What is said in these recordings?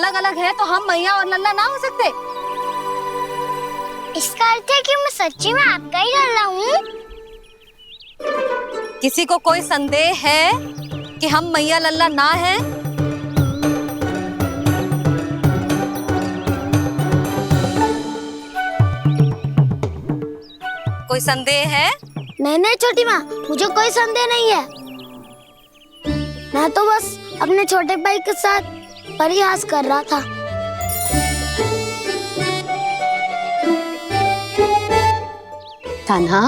अलग अलग है तो हम मैया और लल्ला ना हो सकते? इसका अर्थ है कि मैं सच्ची में आपका ही लल्ला हूँ? किसी को कोई संदेह है कि हम मैया लल्ला ना हैं? कोई संदेह है? नहीं छोटी माँ, मुझे कोई संदेह नहीं है। मैं तो बस अपने छोटे भाई के साथ परिहास कर रहा था। कान्हा,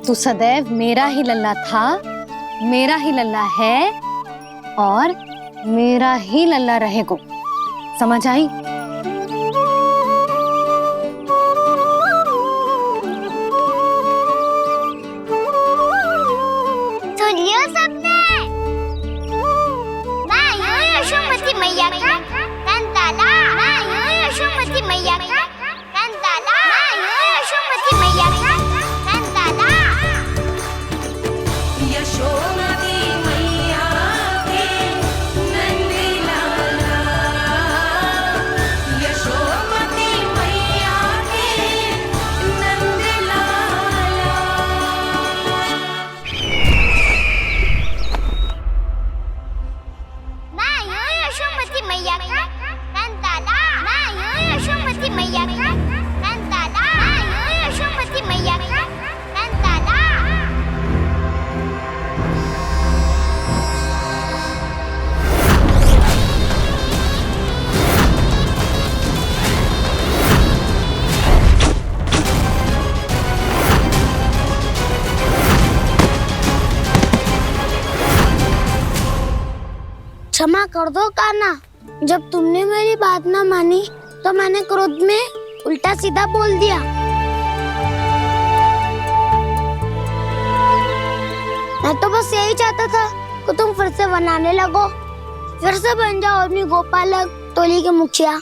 तू सदैव मेरा ही लल्ला था, मेरा ही लल्ला है और मेरा ही लल्ला रहेगा। समझ आई? सुन लियो सबने, मैं हूँ यशोमती मैया का कंताला, मैं हूँ यशोमती मैया का कंताला, मैं हूँ यशोमती मैया का कंताला। यशोमती मैया के नंदी लाला, यशोमती मैया के नंदी लाला। मैं हूँ यशोमती मैया का कंताला, मैं हूँ यशोमती मैया का कंताला, मैं हूँ यशोमती मैया का कंताला। क्षमा कर दो कान्हा, जब तुमने मेरी बात ना मानी तो मैंने क्रोध में उल्टा सीधा बोल दिया। मैं तो बस यही चाहता था कि तुम फिर से बनाने लगो, फिर से बन जाओ अपनी गोपालक टोली के मुखिया।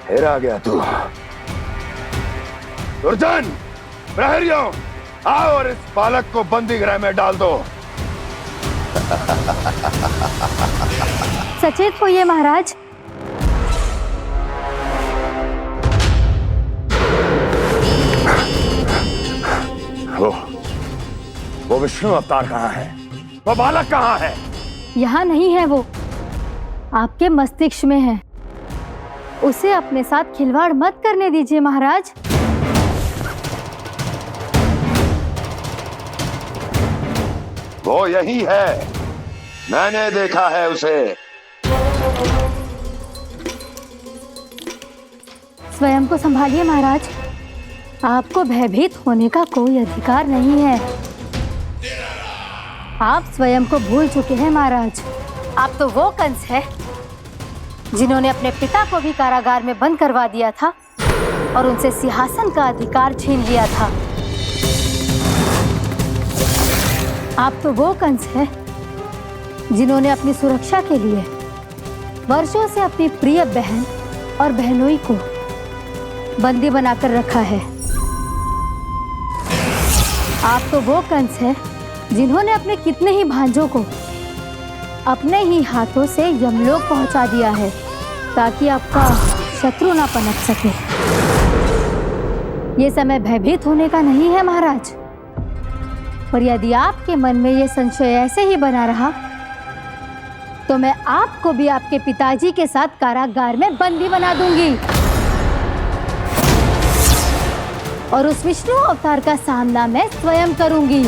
फिर आ गया तू। दुर्जन, प्रहरियों, आओ और इस बालक को बंदी गृह में डाल दो। सचेत होइए महाराज। वो विष्णु अवतार कहाँ है? वो बालक कहाँ है? यहाँ नहीं है वो, आपके मस्तिष्क में है। उसे अपने साथ खिलवाड़ मत करने दीजिए महाराज। वो यही है, मैंने देखा है उसे। स्वयं को संभालिए महाराज, आपको भयभीत होने का कोई अधिकार नहीं है। आप स्वयं को भूल चुके हैं महाराज। आप तो वो कंस है जिन्होंने अपने पिता को भी कारागार में बंद करवा दिया था और उनसे सिंहासन का अधिकार छीन लिया था। आप तो वो कंस है जिन्होंने अपनी सुरक्षा के लिए वर्षों से अपनी प्रिय बहन और बहनोई को बंदी बनाकर रखा है। आप तो वो कंस है जिन्होंने अपने कितने ही भांजों को अपने ही हाथों से यमलोक पहुंचा दिया है ताकि आपका शत्रु ना पनप सके। ये समय भयभीत होने का नहीं है महाराज, पर यदि आपके मन में ये संशय ऐसे ही बना रहा तो मैं आपको भी आपके पिताजी के साथ कारागार में बंदी बना दूंगी और उस विष्णु अवतार का सामना मैं स्वयं करूंगी।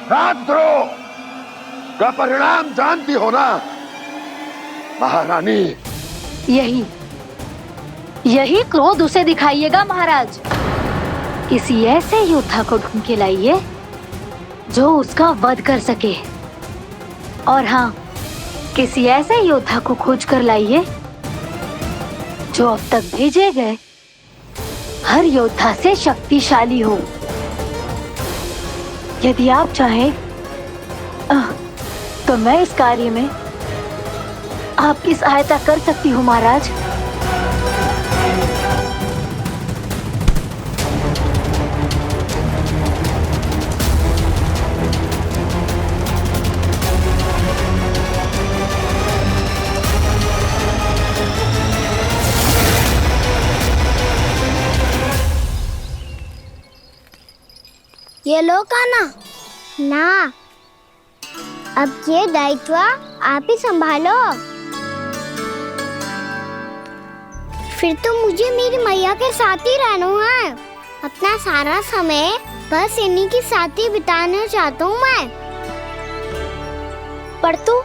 राजद्रोह का परिणाम जानती हो ना महारानी? यही क्रोध उसे दिखाइएगा महाराज। किसी ऐसे योद्धा को ढूंढ के लाइए जो उसका वध कर सके, और हाँ, किसी ऐसे योद्धा को खोज कर लाइए जो अब तक भेजे गए हर योद्धा से शक्तिशाली हो। यदि आप चाहें तो मैं इस कार्य में आपकी सहायता कर सकती हूँ महाराज। ये लो कान्हा। ना, अब ये दायित्व आप ही संभालो। फिर तो मुझे मेरी मैया के साथ ही रहना है। अपना सारा समय बस इन्हीं के साथ ही बिताना चाहता हूँ मैं। पर तू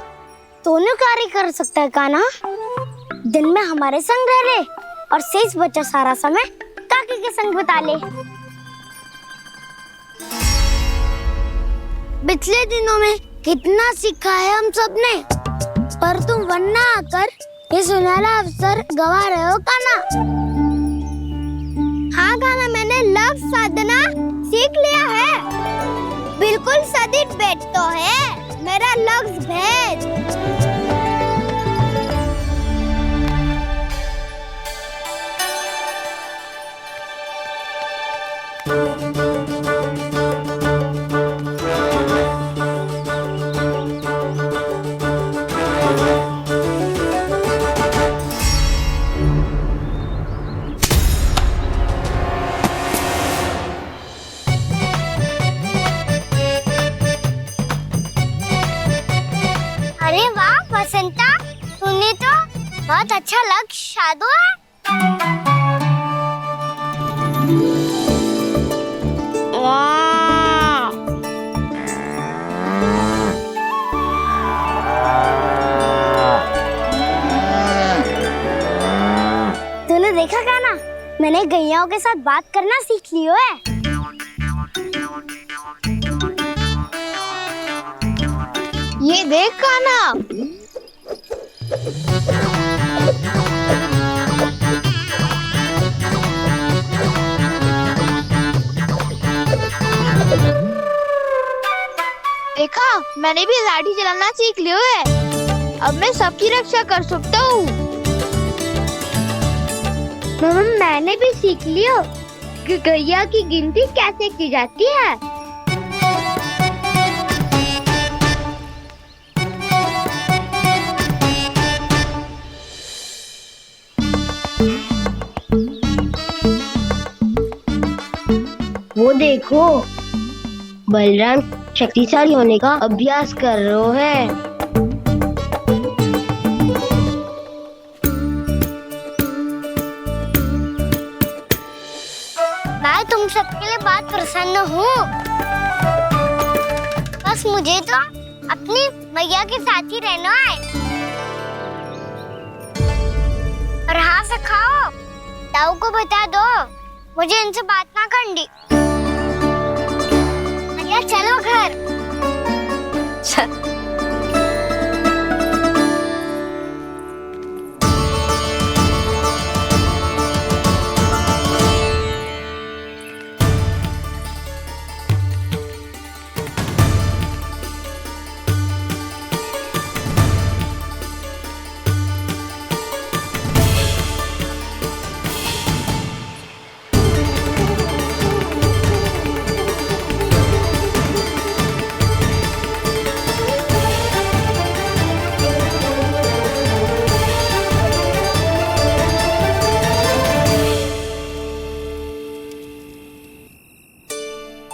दोनों कार्य कर सकता है कान्हा। दिन में हमारे संग रह ले और शेष बचा सारा समय काकी के संग बिता ले। पिछले दिनों में कितना सीखा है हम सब ने, पर तुम वरना आकर ये सुनहरा अवसर गवा रहे हो कान्हा। हाँ कान्हा, मैंने लव साधना सीख लिया है। बिल्कुल सदित भेद तो है मेरा लफ्ज भेद। अरे वाह बसंता, तूने तो बहुत अच्छा लक्ष्य साधा है। वाह! तूने देखा कान्हा, मैंने गैयाओं के साथ बात करना सीख लियो है। ये देख कान्हा। देखा, मैंने भी लाठी चलाना सीख लिया है। अब मैं सबकी रक्षा कर सकता हूँ। मैंने भी सीख लियो कि गैया की गिनती कैसे की जाती है। वो देखो, बलराम शक्तिशाली होने का अभ्यास कर रहे हैं। मैं तुम सबके लिए बहुत प्रसन्न हूँ। बस मुझे तो अपनी मैया के साथ ही रहना है। और हाँ से खाओ, ताऊ को बता दो मुझे इनसे बात ना करनी। मैया चलो घर।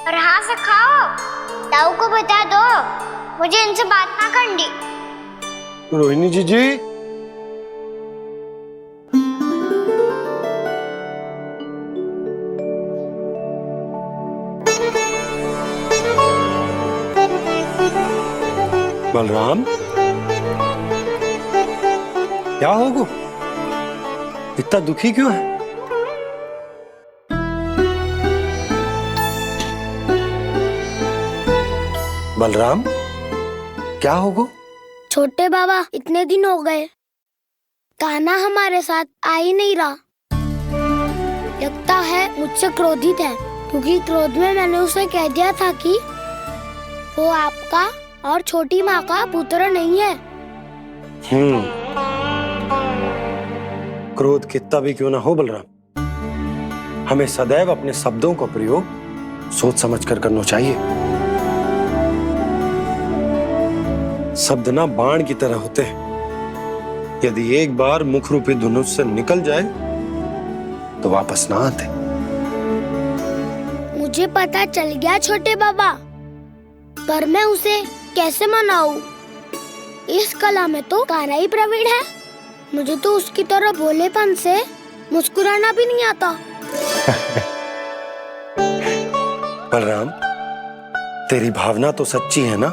और हाँ से खाओ, ताऊ को बता दो मुझे इनसे बात ना करनी। रोहिणी जी बलराम, क्या होगा? इतना दुखी क्यों है? बलराम, क्या होगा? छोटे बाबा, इतने दिन हो गए कान्हा हमारे साथ आ ही नहीं रहा। लगता है मुझसे क्रोधित है, क्योंकि क्रोध में मैंने उसे कह दिया था कि वो आपका और छोटी माँ का पुत्र नहीं है। क्रोध कितना भी क्यों ना हो बलराम, हमें सदैव अपने शब्दों का प्रयोग सोच समझकर करना चाहिए। शब्द ना बाण की तरह होते हैं, यदि एक बार मुख रूपी धनुष से निकल जाए तो वापस ना आते। मुझे पता चल गया छोटे बाबा, पर मैं उसे कैसे मनाऊं? इस कला में तो कान्हा ही प्रवीण है। मुझे तो उसकी तरह भोलेपन से मुस्कुराना भी नहीं आता। बलराम, तेरी भावना तो सच्ची है ना,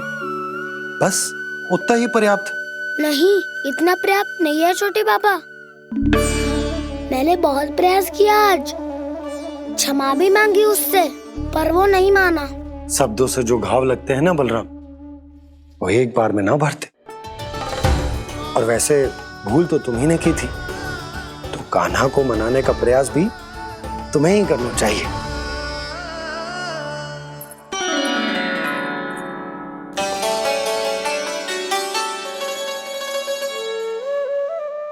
बस उतना ही पर्याप्त। नहीं, इतना पर्याप्त नहीं है छोटे बाबा। मैंने बहुत प्रयास किया आज, क्षमा भी मांगी उससे, पर वो नहीं माना। शब्दों से जो घाव लगते हैं ना बलराम, वो एक बार में ना भरते। और वैसे भूल तो तुम्ही ने की थी, तो कान्हा को मनाने का प्रयास भी तुम्हें ही करना चाहिए।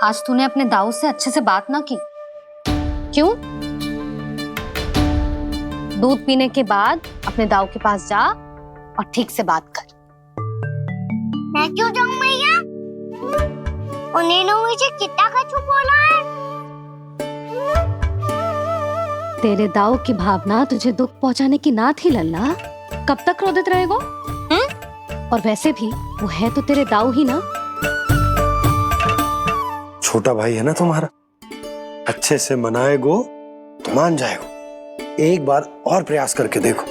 आज तूने अपने दाऊ से अच्छे से बात ना की। क्यों? दूध पीने के बाद अपने दाऊ के पास जा और ठीक से बात कर। मैं क्यों जाऊं मैया? उन्होंने मुझे कितना कछु बोला है। तेरे दाऊ की भावना तुझे दुख पहुंचाने की ना थी लल्ला। कब तक क्रोधित रहेगो? और वैसे भी वो है तो तेरे दाऊ ही ना। छोटा भाई है ना तुम्हारा, अच्छे से मनाएगो तो मान जाएगो। एक बार और प्रयास करके देखो।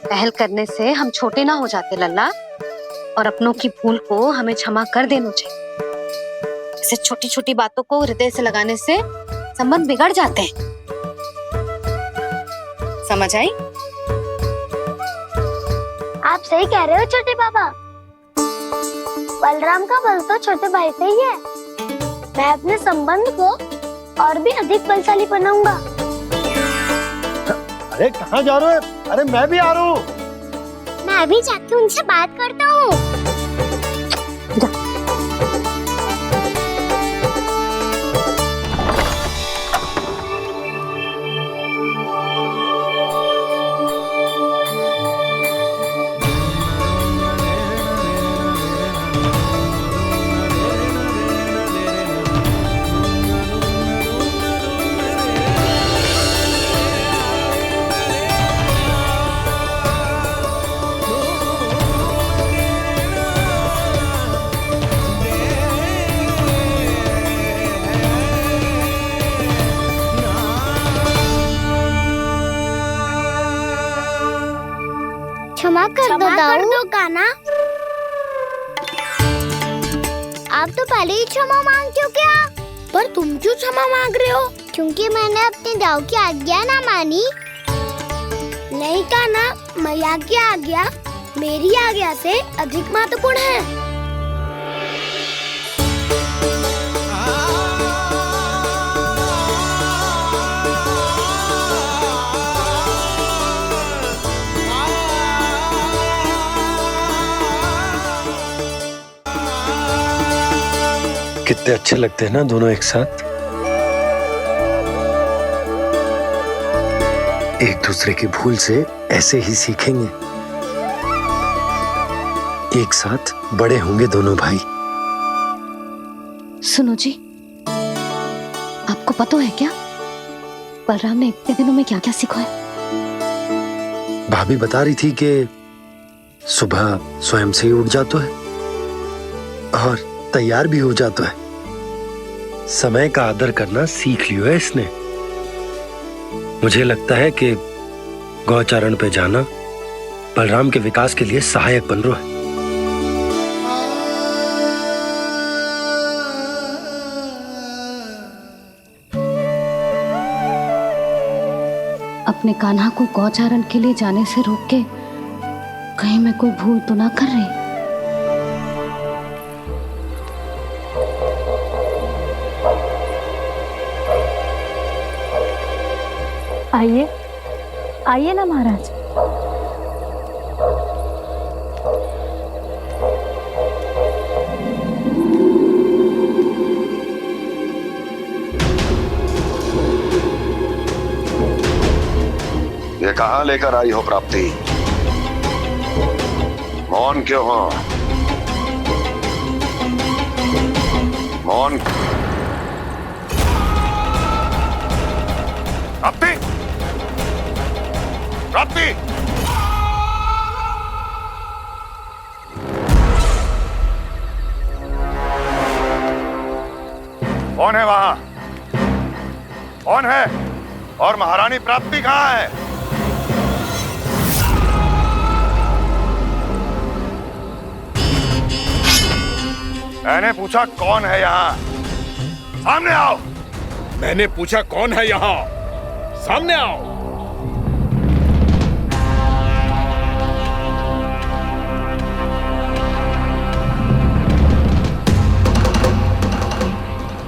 पहल करने से हम छोटे ना हो जाते लल्ला, और अपनों की भूल को हमें क्षमा कर देना चाहिए। ऐसे छोटी छोटी बातों को हृदय से लगाने से संबंध बिगड़ जाते हैं। समझ आई? आप सही कह रहे हो छोटे बाबा। बलराम का बल तो छोटे भाई से ही है। मैं अपने संबंध को और भी अधिक बलशाली बनाऊंगा। अरे कहाँ जा रहे हो? अरे मैं भी आ रहा हूँ। मैं अभी जाके उनसे बात करता हूँ। क्षमा कर दो कान्हा। आप तो पहले ही क्षमा मांगते हो क्या? पर तुम क्यों क्षमा मांग रहे हो? क्योंकि मैंने अपने दाऊ की आज्ञा ना मानी। नहीं कान्हा, मैया की आज्ञा मेरी आज्ञा से अधिक महत्वपूर्ण है। कितने अच्छे लगते हैं ना दोनों एक साथ। एक दूसरे की भूल से ऐसे ही सीखेंगे। एक साथ बड़े होंगे दोनों भाई। सुनो जी, आपको पता है क्या बलराम ने इतने दिनों में क्या क्या सीखा है? भाभी बता रही थी कि सुबह स्वयं से ही उठ जाता है और तैयार भी हो जाता है। समय का आदर करना सीख लियो है इसने। मुझे लगता है कि गौचारण पे जाना बलराम के विकास के लिए सहायक बन रहा है। अपने कान्हा को गौचारण के लिए जाने से रोक के कहीं मैं कोई भूल तो ना कर रही? आइए आइए ना महाराज। ये कहाँ लेकर आई हो प्राप्ति? मौन क्यों हो? मौन। प्राप्ति, प्राप्ति, कौन है वहां? कौन है? और महारानी प्राप्ति कहाँ है? मैंने पूछा कौन है यहाँ? सामने आओ। मैंने पूछा कौन है यहाँ? सामने आओ।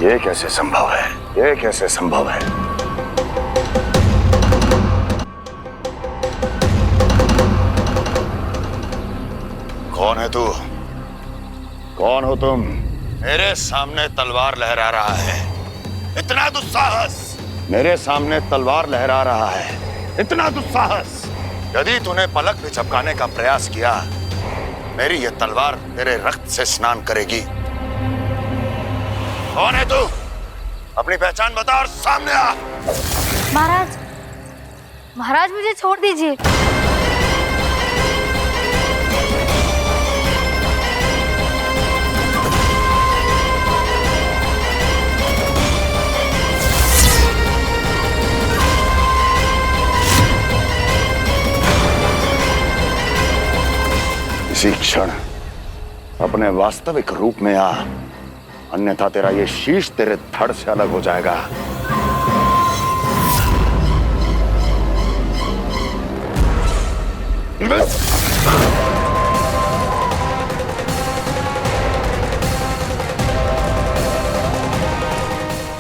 ये कैसे संभव है? ये कैसे संभव है? कौन है तू? कौन हो तुम? मेरे सामने तलवार लहरा रहा है। इतना दुस्साहस! मेरे सामने तलवार लहरा रहा है। इतना दुस्साहस! यदि तूने पलक भी झपकाने का प्रयास किया, मेरी ये तलवार तेरे रक्त से स्नान करेगी। कौन है तू? अपनी पहचान बता और सामने आ। महाराज, महाराज मुझे छोड़ दीजिए। इसी क्षण अपने वास्तविक रूप में आ, अन्यथा तेरा ये शीश तेरे धड़ से अलग हो जाएगा।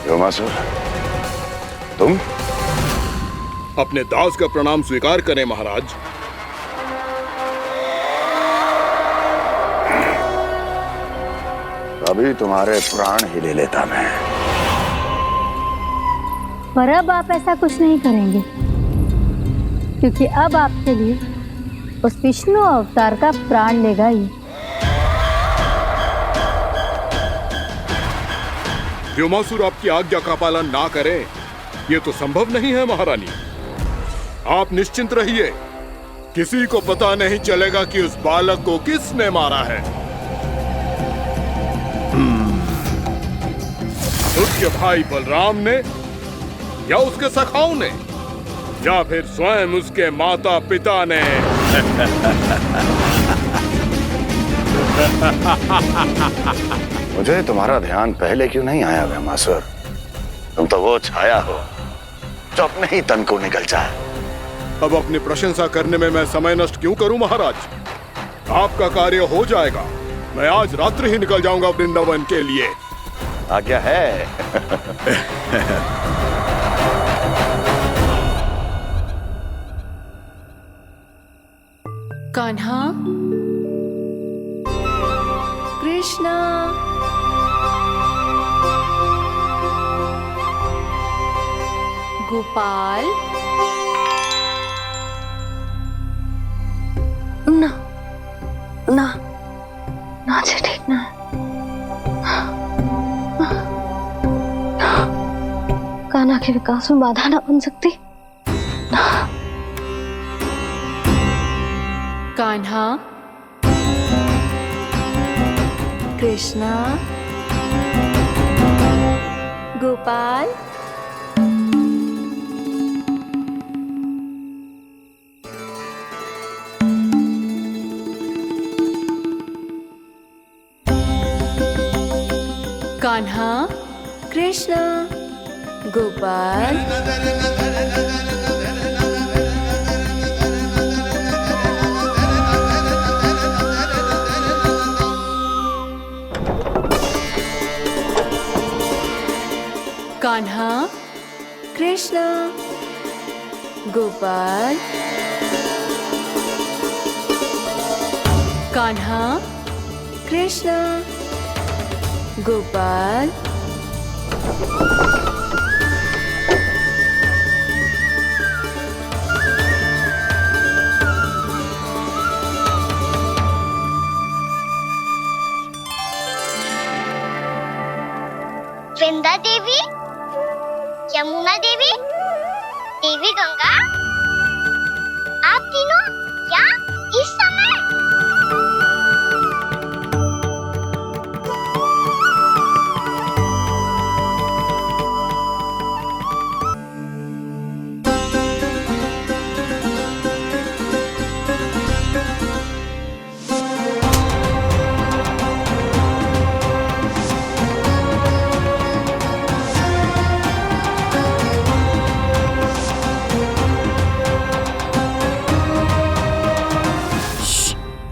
योमासुर, तुम? अपने दास का प्रणाम स्वीकार करें महाराज। अभी तुम्हारे प्राण ही ले लेता मैं। पर अब आप ऐसा कुछ नहीं करेंगे, क्योंकि अब आपके लिए उस विष्णु अवतार का प्राण लेगा ही। व्योमासुर आपकी आज्ञा का पालन ना करे, ये तो संभव नहीं है महारानी। आप निश्चिंत रहिए, किसी को पता नहीं चलेगा कि उस बालक को किसने मारा है। उसके भाई बलराम ने, या उसके सखाओं ने, या फिर स्वयं उसके माता पिता ने। मुझे तुम्हारा ध्यान पहले क्यों नहीं आया व्योमासुर? तुम तो वो छाया हो जो अपने ही तन को निगल जाए। अब अपनी प्रशंसा करने में मैं समय नष्ट क्यों करूं महाराज? आपका कार्य हो जाएगा। मैं आज रात्रि ही निकल जाऊंगा वृंदावन के लिए। आज्ञा है। कान्हा, कृष्णा, गोपाल। ना ना ना जी, ठीक ना। कान्हा के विकास में बाधा ना बन सकती। कान्हा, कृष्णा, गोपाल। कान्हा, कृष्णा, गोपाल। कान्हा, कृष्णा, गोपाल, कान्हा, कृष्णा, गोपाल, वृंदा देवी, यमुना देवी, देवी गंगा, आप तीनों क्या इस समय?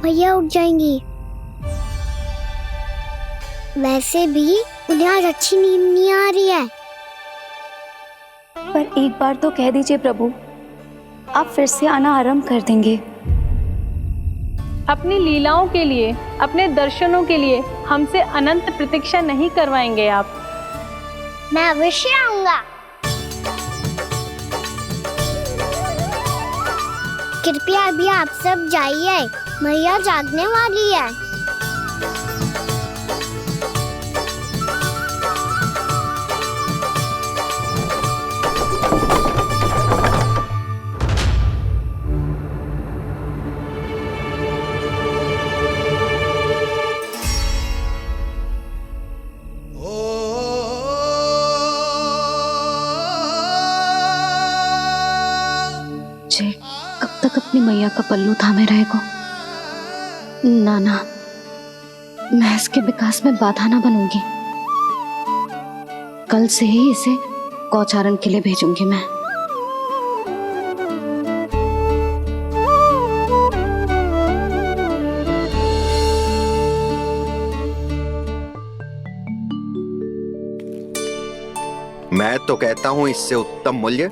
भैया उठ जाएंगी। वैसे भी उन्हें आज अच्छी नींद नहीं आ रही है। पर एक बार तो कह दीजिए प्रभु, आप फिर से आना आरंभ कर देंगे। अपनी लीलाओं के लिए, अपने दर्शनों के लिए हमसे अनंत प्रतीक्षा नहीं करवाएंगे आप? मैं अवश्य आऊंगा। कृपया अभी आप सब जाइए, मैया जागने वाली है। जे कब तक अपनी मैया का पल्लू थामे रहेगा? ना ना, मैं इसके विकास में बाधा ना बनूंगी। कल से ही इसे गौचारण के लिए भेजूंगी मैं। मैं तो कहता हूँ इससे उत्तम मूल्य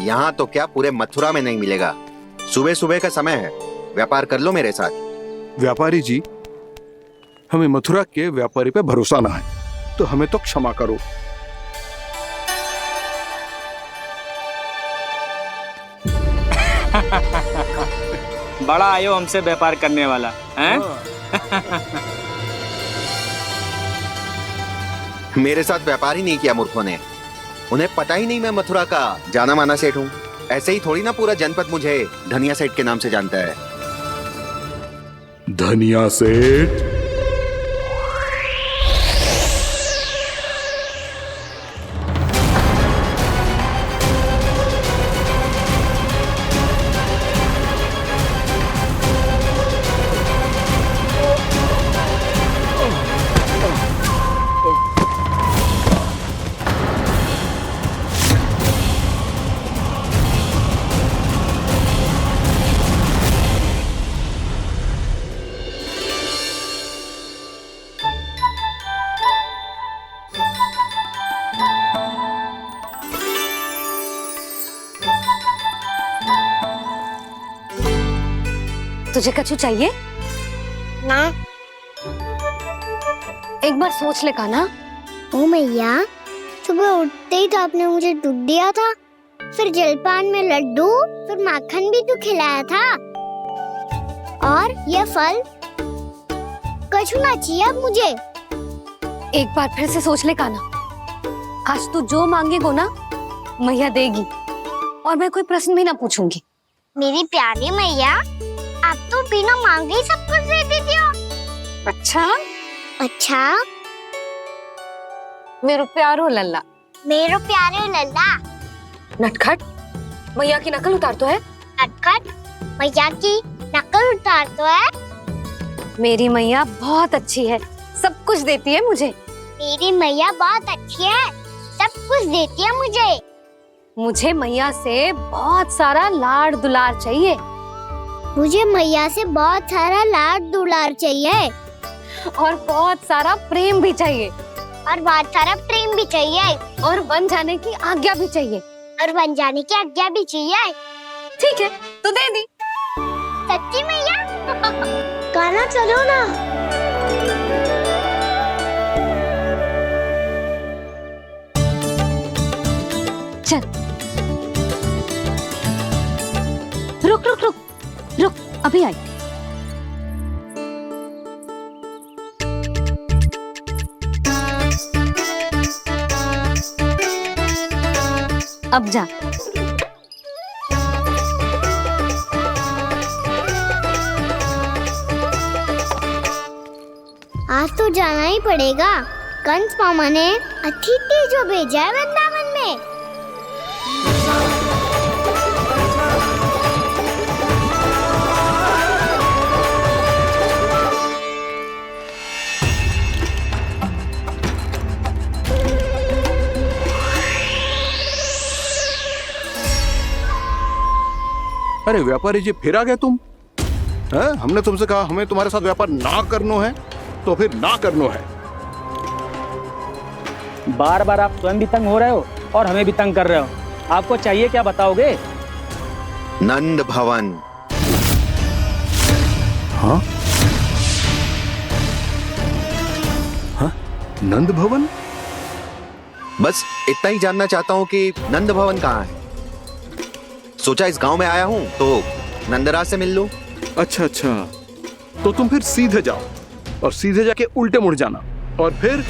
यहाँ तो क्या पूरे मथुरा में नहीं मिलेगा। सुबह सुबह का समय है, व्यापार कर लो मेरे साथ। व्यापारी जी, हमें मथुरा के व्यापारी पे भरोसा ना है, तो हमें तो क्षमा करो। बड़ा आयो हमसे व्यापार करने वाला हैं? मेरे साथ व्यापार ही नहीं किया मूर्खों ने। उन्हें पता ही नहीं मैं मथुरा का जाना माना सेठ हूँ। ऐसे ही थोड़ी ना पूरा जनपद मुझे धनिया सेठ के नाम से जानता है। धनिया सेठ? तुझे कछु चाहिए? ना। एक बार सोच ले कान्हा। ओ मैया, सुबह उठते ही तो आपने मुझे दूध दिया था, फिर जलपान में लड्डू, फिर माखन भी तो खिलाया था, और ये फल। कछु ना चाहिए अब मुझे। एक बार फिर से सोच ले कान्हा। आज तू जो मांगेगो ना, मैया देगी, और मैं कोई प्रश्न भी ना पूछूंगी। मेरी प्यारी मैया, आप तो बिना मांगे ही सब कुछ दे देती हो। अच्छा? अच्छा? मेरो प्यारो लल्ला। मेरो प्यारे लल्ला। नटखट, मैया की नकल उतार तो है। नटखट, मैया की नकल उतार तो है। मेरी मैया बहुत अच्छी है, सब कुछ देती है मुझे। मेरी मैया बहुत अच्छी है, सब कुछ देती है मुझे। मुझे मैया से बहुत सारा लाड़ दुलार चाहिए। मुझे मैया से बहुत सारा लाड़ दुलार चाहिए, और बहुत सारा प्रेम भी चाहिए, और बहुत सारा प्रेम भी चाहिए, और बन जाने की आज्ञा भी चाहिए, और बन जाने की आज्ञा भी चाहिए। ठीक है तो दे दी। सच्ची मैया? गाना चलो ना। चल रुक रुक रुक रुक, अभी आई। अब जा। आज तो जाना ही पड़ेगा। कंस मामा ने अतिथि जो भेजा है वृंदावन में। अरे व्यापारी जी, फिर आ गए तुम? हैं? हमने तुमसे कहा हमें तुम्हारे साथ व्यापार ना करनो है, तो फिर ना करनो है। बार बार आप स्वयं भी तंग हो रहे हो और हमें भी तंग कर रहे हो। आपको चाहिए क्या बताओगे? नंद भवन। हाँ? हाँ? नंद भवन? बस इतना ही जानना चाहता हूँ कि नंद भवन कहाँ है। सोचा इस गांव में आया हूँ तो नंदराज से मिल लूं। अच्छा अच्छा, तो तुम फिर सीधे जाओ और सीधे जाके उल्टे मुड़ जाना और फिर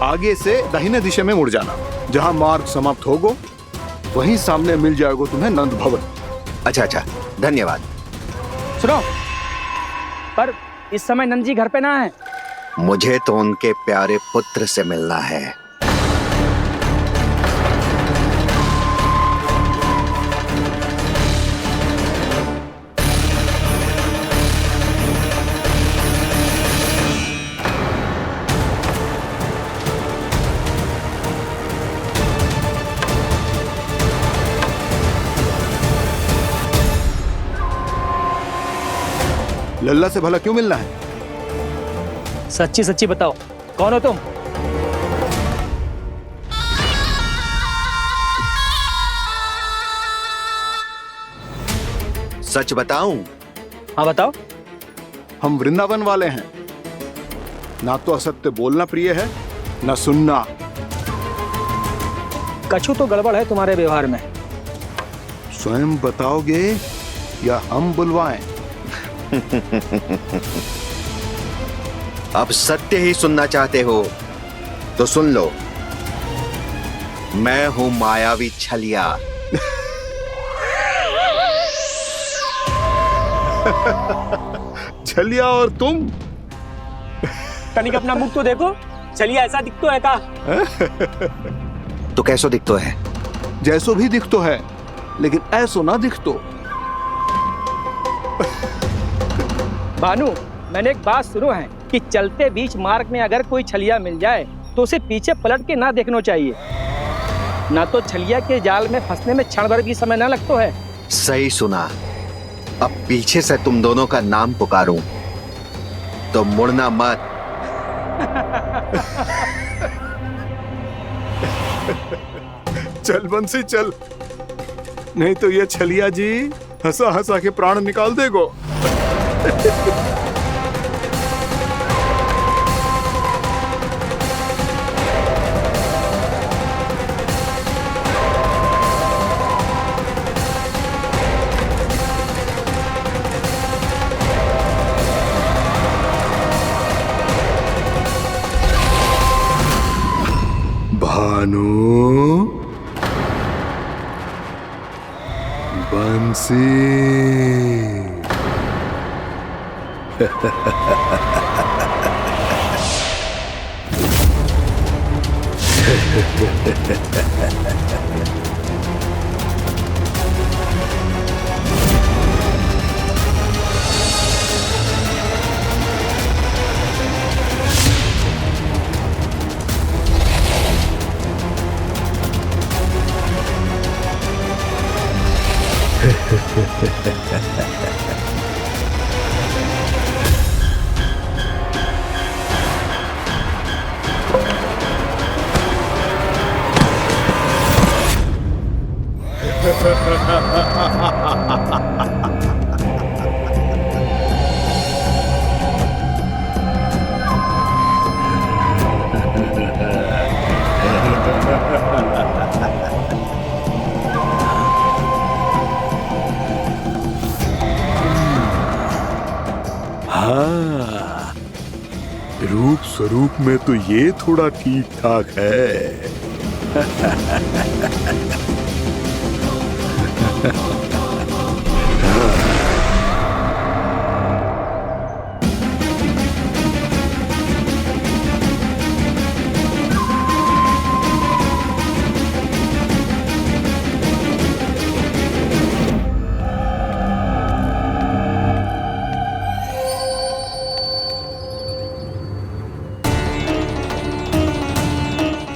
आगे से दाहिने दिशा में मुड़ जाना। जहाँ मार्ग समाप्त होगो वहीं सामने मिल जाएगा तुम्हें नंद भवन। अच्छा अच्छा, धन्यवाद। सुनो, पर इस समय नंद जी घर पे ना है। मुझे तो उनके प्यारे पुत्र से मिलना है। लल्ला से भला क्यों मिलना है? सच्ची सच्ची बताओ, कौन हो तुम? सच बताऊं? हाँ बताओ। हम वृंदावन वाले हैं। ना तो असत्य बोलना प्रिय है, ना सुनना। कछु तो गड़बड़ है तुम्हारे व्यवहार में। स्वयं बताओगे या हम बुलवाएं? अब सत्य ही सुनना चाहते हो तो सुन लो। मैं हूं मायावी छलिया। छलिया और तुम? तनिक अपना मुख तो देखो, छलिया ऐसा दिखतो है का? तो कैसो दिखतो है? जैसो भी दिखतो है, लेकिन ऐसो ना दिखतो। भानु, मैंने एक बात सुनो है कि चलते बीच मार्ग में अगर कोई छलिया मिल जाए तो उसे पीछे पलट के ना देखना चाहिए। ना तो छलिया के जाल में फंसने में क्षण भर भी समय ना लगतो है। सही सुना। अब पीछे से तुम दोनों का नाम पुकारूं तो मुड़ना मत। चल बंसी चल, नहीं तो ये छलिया जी हंसा हंसा के प्राण निकाल देगो। भानु, बंसी। हाँ, रूप स्वरूप में तो ये थोड़ा ठीक ठाक है।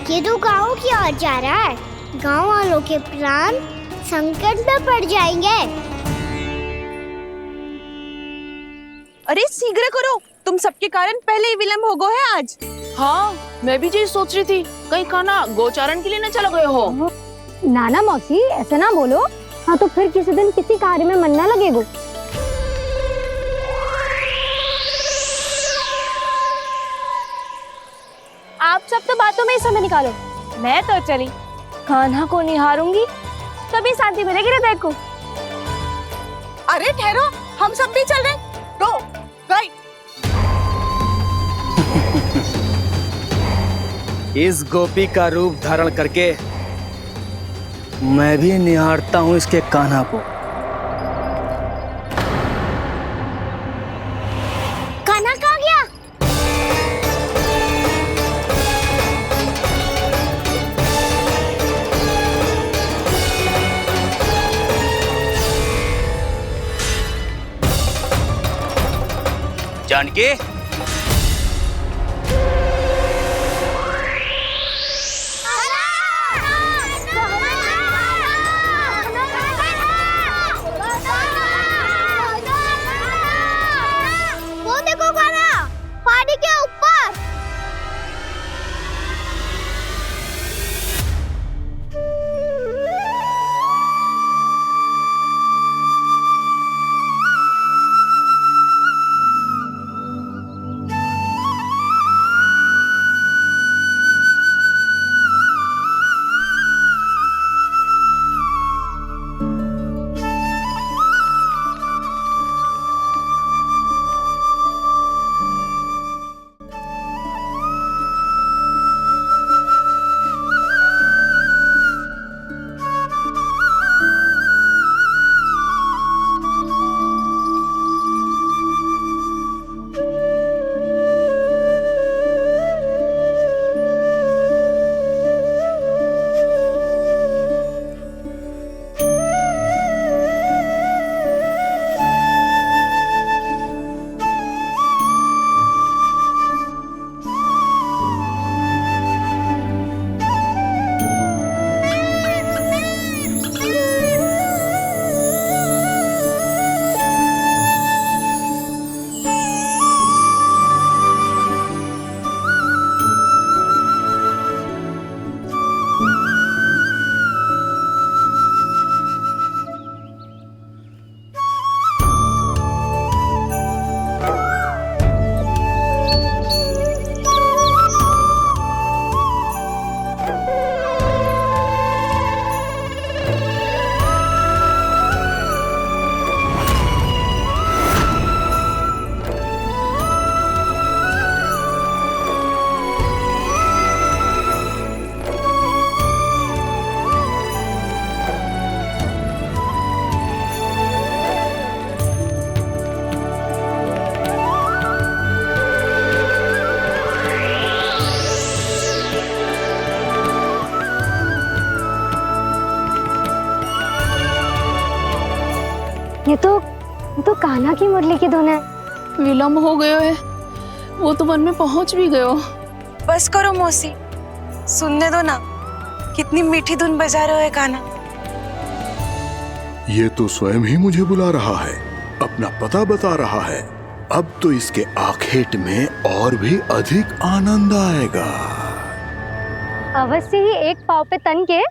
ये तो गाँव की ओर जा रहा है। गाँव वालों के प्राण संकट में पड़ जाएंगे। अरे शीघ्र करो, तुम सबके कारण पहले ही विलम्ब हो गए है आज। हाँ, मैं भी यही सोच रही थी, कहीं खाना गोचारण के लिए न चले गए हो। नाना मौसी ऐसे ना बोलो। हाँ तो फिर किसी दिन किसी कार्य में मन ना लगेगा। आप सब तो बातों में ही समय निकालो। मैं तो चली कान्हा को निहारूंगी, तभी शांति मिलेगी हृदय को। अरे ठहरो, हम सब भी चल रहे। रो, गई। इस गोपी का रूप धारण करके मैं भी निहारता हूँ इसके कान्हा को। कान्हा कहाँ गया? जानकी, वो देखो कान्हा, पहाड़ी के ऊपर। ये तो कान्हा की मुरली की धुन है। विलम्ब हो गयो है, वो तो वन में पहुंच भी गयो। बस करो मौसी, सुनने दो ना, कितनी मीठी धुन बजा रहे हो कान्हा। ये तो स्वयं ही मुझे बुला रहा है, अपना पता बता रहा है। अब तो इसके आखेट में और भी अधिक आनंद आएगा। अवश्य ही एक पाव पे तन के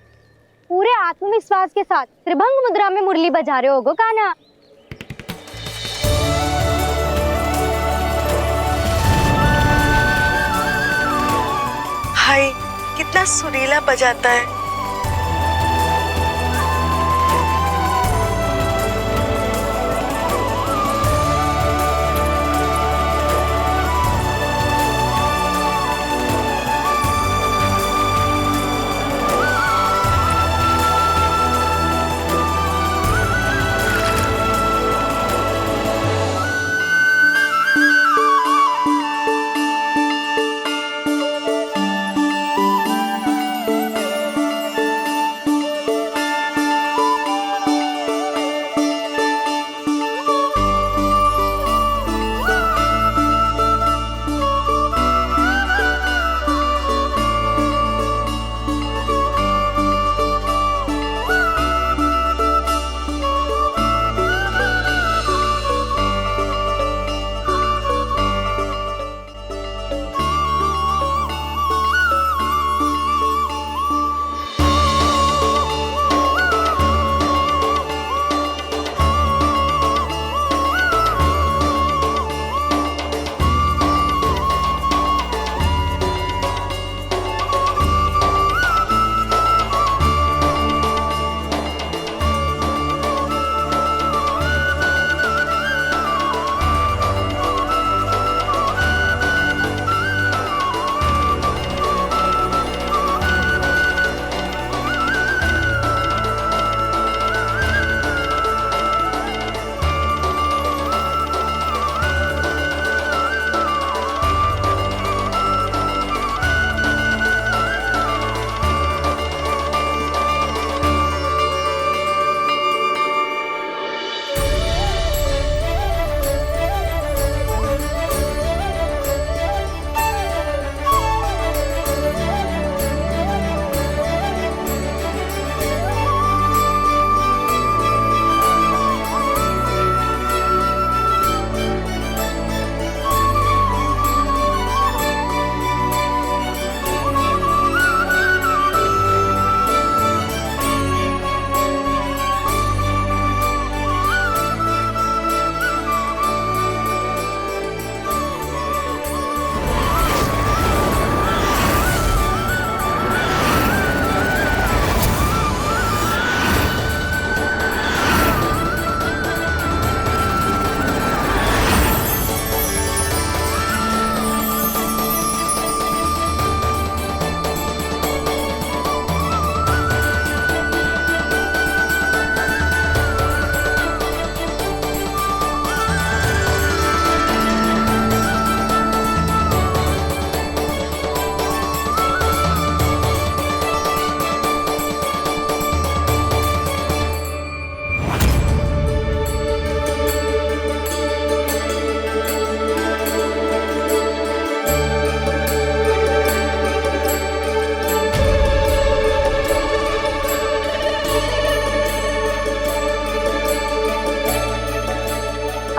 पूरे आत्मविश्वास के साथ त्रिभंग मुद्रा में मुरली बजा रहे होगो कान्हा। हाय, कितना सुरीला बजाता है।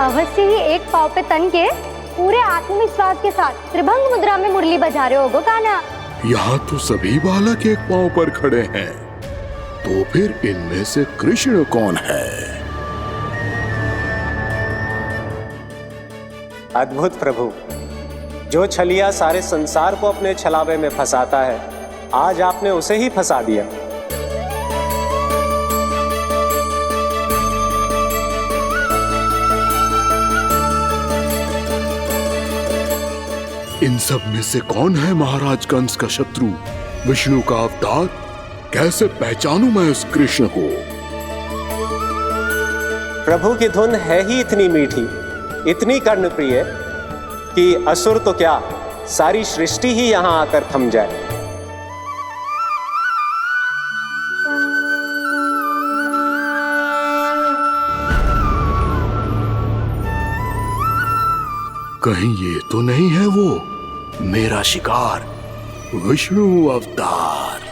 अवश्य ही एक पाव पे तन के पूरे आत्मविश्वास के साथ त्रिभंग मुद्रा में मुरली बजा रहे होगो कान्हा। यहाँ तो सभी बालक एक पांव पर खड़े हैं, तो फिर इनमें से कृष्ण कौन है? अद्भुत प्रभु, जो छलिया सारे संसार को अपने छलावे में फंसाता है, आज आपने उसे ही फंसा दिया। इन सब में से कौन है महाराज कंस का शत्रु, विष्णु का अवतार? कैसे पहचानूं मैं उस कृष्ण को? प्रभु की धुन है ही इतनी मीठी, इतनी कर्णप्रिय कि असुर तो क्या, सारी सृष्टि ही यहां आकर थम जाए। कहीं ये तो नहीं है वो मेरा शिकार, विष्णु अवतार?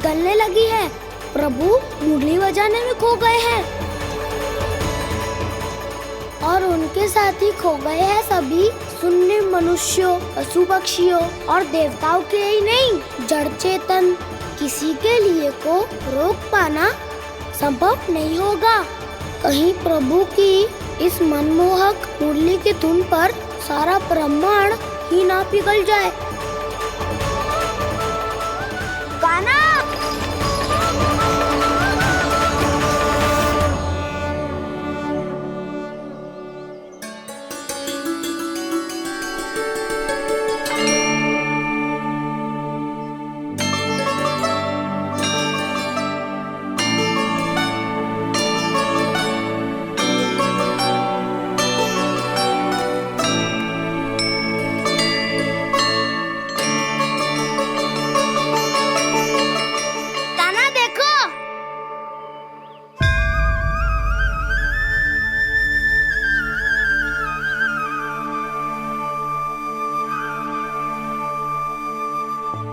निकलने लगी है। प्रभु मुरली बजाने में खो गए हैं और उनके साथ ही खो गए हैं सभी सुनने मनुष्यों, पशु पक्षियों और देवताओं के ही नहीं, जड़ चेतन किसी के लिए को रोक पाना संभव नहीं होगा। कहीं प्रभु की इस मनमोहक मुरली की धुन पर सारा ब्रह्मांड ही ना पिघल जाए। गाना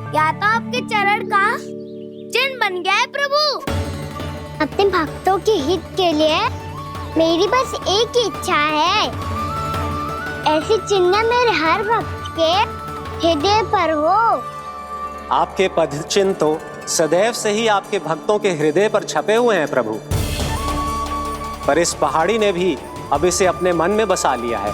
या तो आपके चरण का चिन्ह बन गया है प्रभु। अपने भक्तों के हित के लिए मेरी बस एक ही इच्छा है, ऐसी चिन्ह मेरे हर भक्त के हृदय पर हो। आपके पद चिन्ह तो सदैव से ही आपके भक्तों के हृदय पर छपे हुए हैं प्रभु, पर इस पहाड़ी ने भी अब इसे अपने मन में बसा लिया है।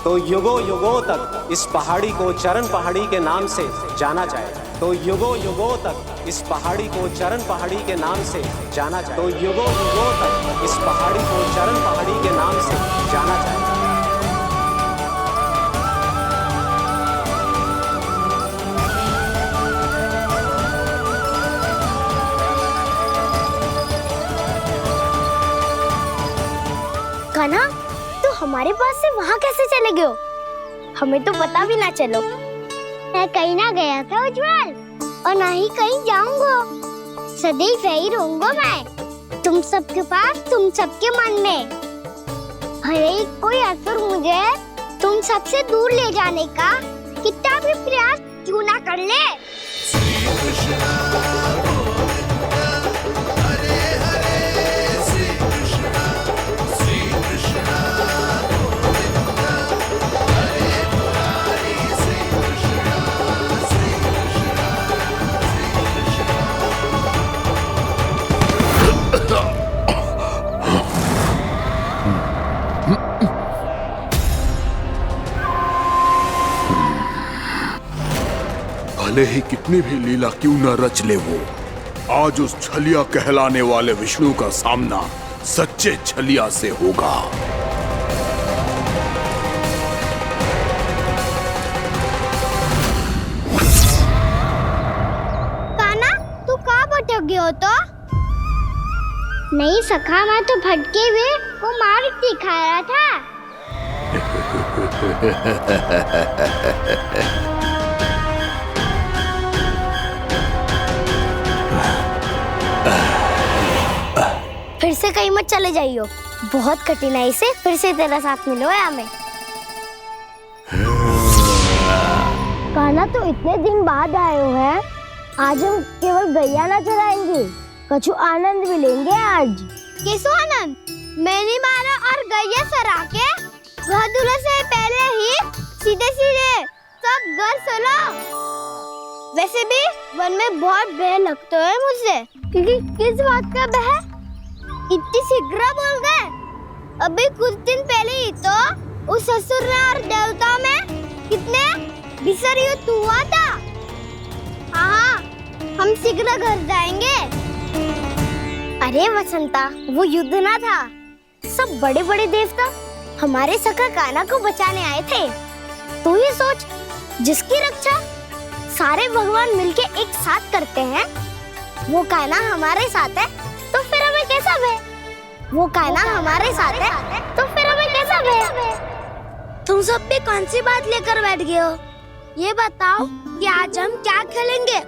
तो युगों युगों तक इस पहाड़ी को चरण पहाड़ी के नाम से जाना जाएगा। तो युगों युगों तक इस पहाड़ी को चरण पहाड़ी के नाम से जाना जाएगा। तो युगों युगों तक इस पहाड़ी को चरण पहाड़ी के नाम से जाना जाएगा। कान्हा, तो हमारे पास से वहाँ कैसे चले गए हो? हमें तो पता भी ना चलो। मैं कहीं ना गया था उज्जवल, और ना ही कहीं जाऊंगा। सदैव यही रहूंगा मैं, तुम सबके पास, तुम सबके मन में। भले ही कोई असुर मुझे तुम सबसे दूर ले जाने का कितना भी प्रयास क्यों ना कर ले। भले ही कितनी भी लीला क्यों न रच ले वो, आज उस छलिया कहलाने वाले विष्णु का सामना सच्चे छलिया से होगा। कान्हा, तू कहाँ भटक गए हो? तो नहीं सखा, मैं तो भटके हुए वो मार्ग दिखा रहा था। फिर से कहीं मत चले जाइयो, बहुत कठिनाई से फिर से तेरा साथ मिलो है हमें। कान्हा, तो इतने दिन बाद आए हो हैं, आज हम केवल गैया ना चराएंगे, कछु आनंद भी लेंगे आज। कैसो आनंद? मैंने मारा और गैया चरा के घर दूल्हे से पहले ही सीधे सीधे सब घर चलो। वैसे भी वन में बहुत भय लगता है मुझसे, क्योंकि किस बात का भय? इतनी शीघ्र बोल गए। अभी कुछ दिन पहले ही तो उस असुर और देवता में कितने भीषण युद्ध हुआ था। हाँ, हम शीघ्र घर जाएंगे। अरे वसंता, वो युद्ध ना था, सब बड़े बड़े देवता हमारे सखा कान्हा को बचाने आए थे। तू ये सोच, जिसकी रक्षा सारे भगवान मिलके एक साथ करते हैं, वो कान्हा हमारे साथ है, तो फिर हमें कैसा भय? वो कान्हा हमारे साथ है, तो फिर हमें कैसा भय? तुम सब भी कौन सी बात लेकर बैठ गए हो? ये बताओ कि आज हम क्या खेलेंगे?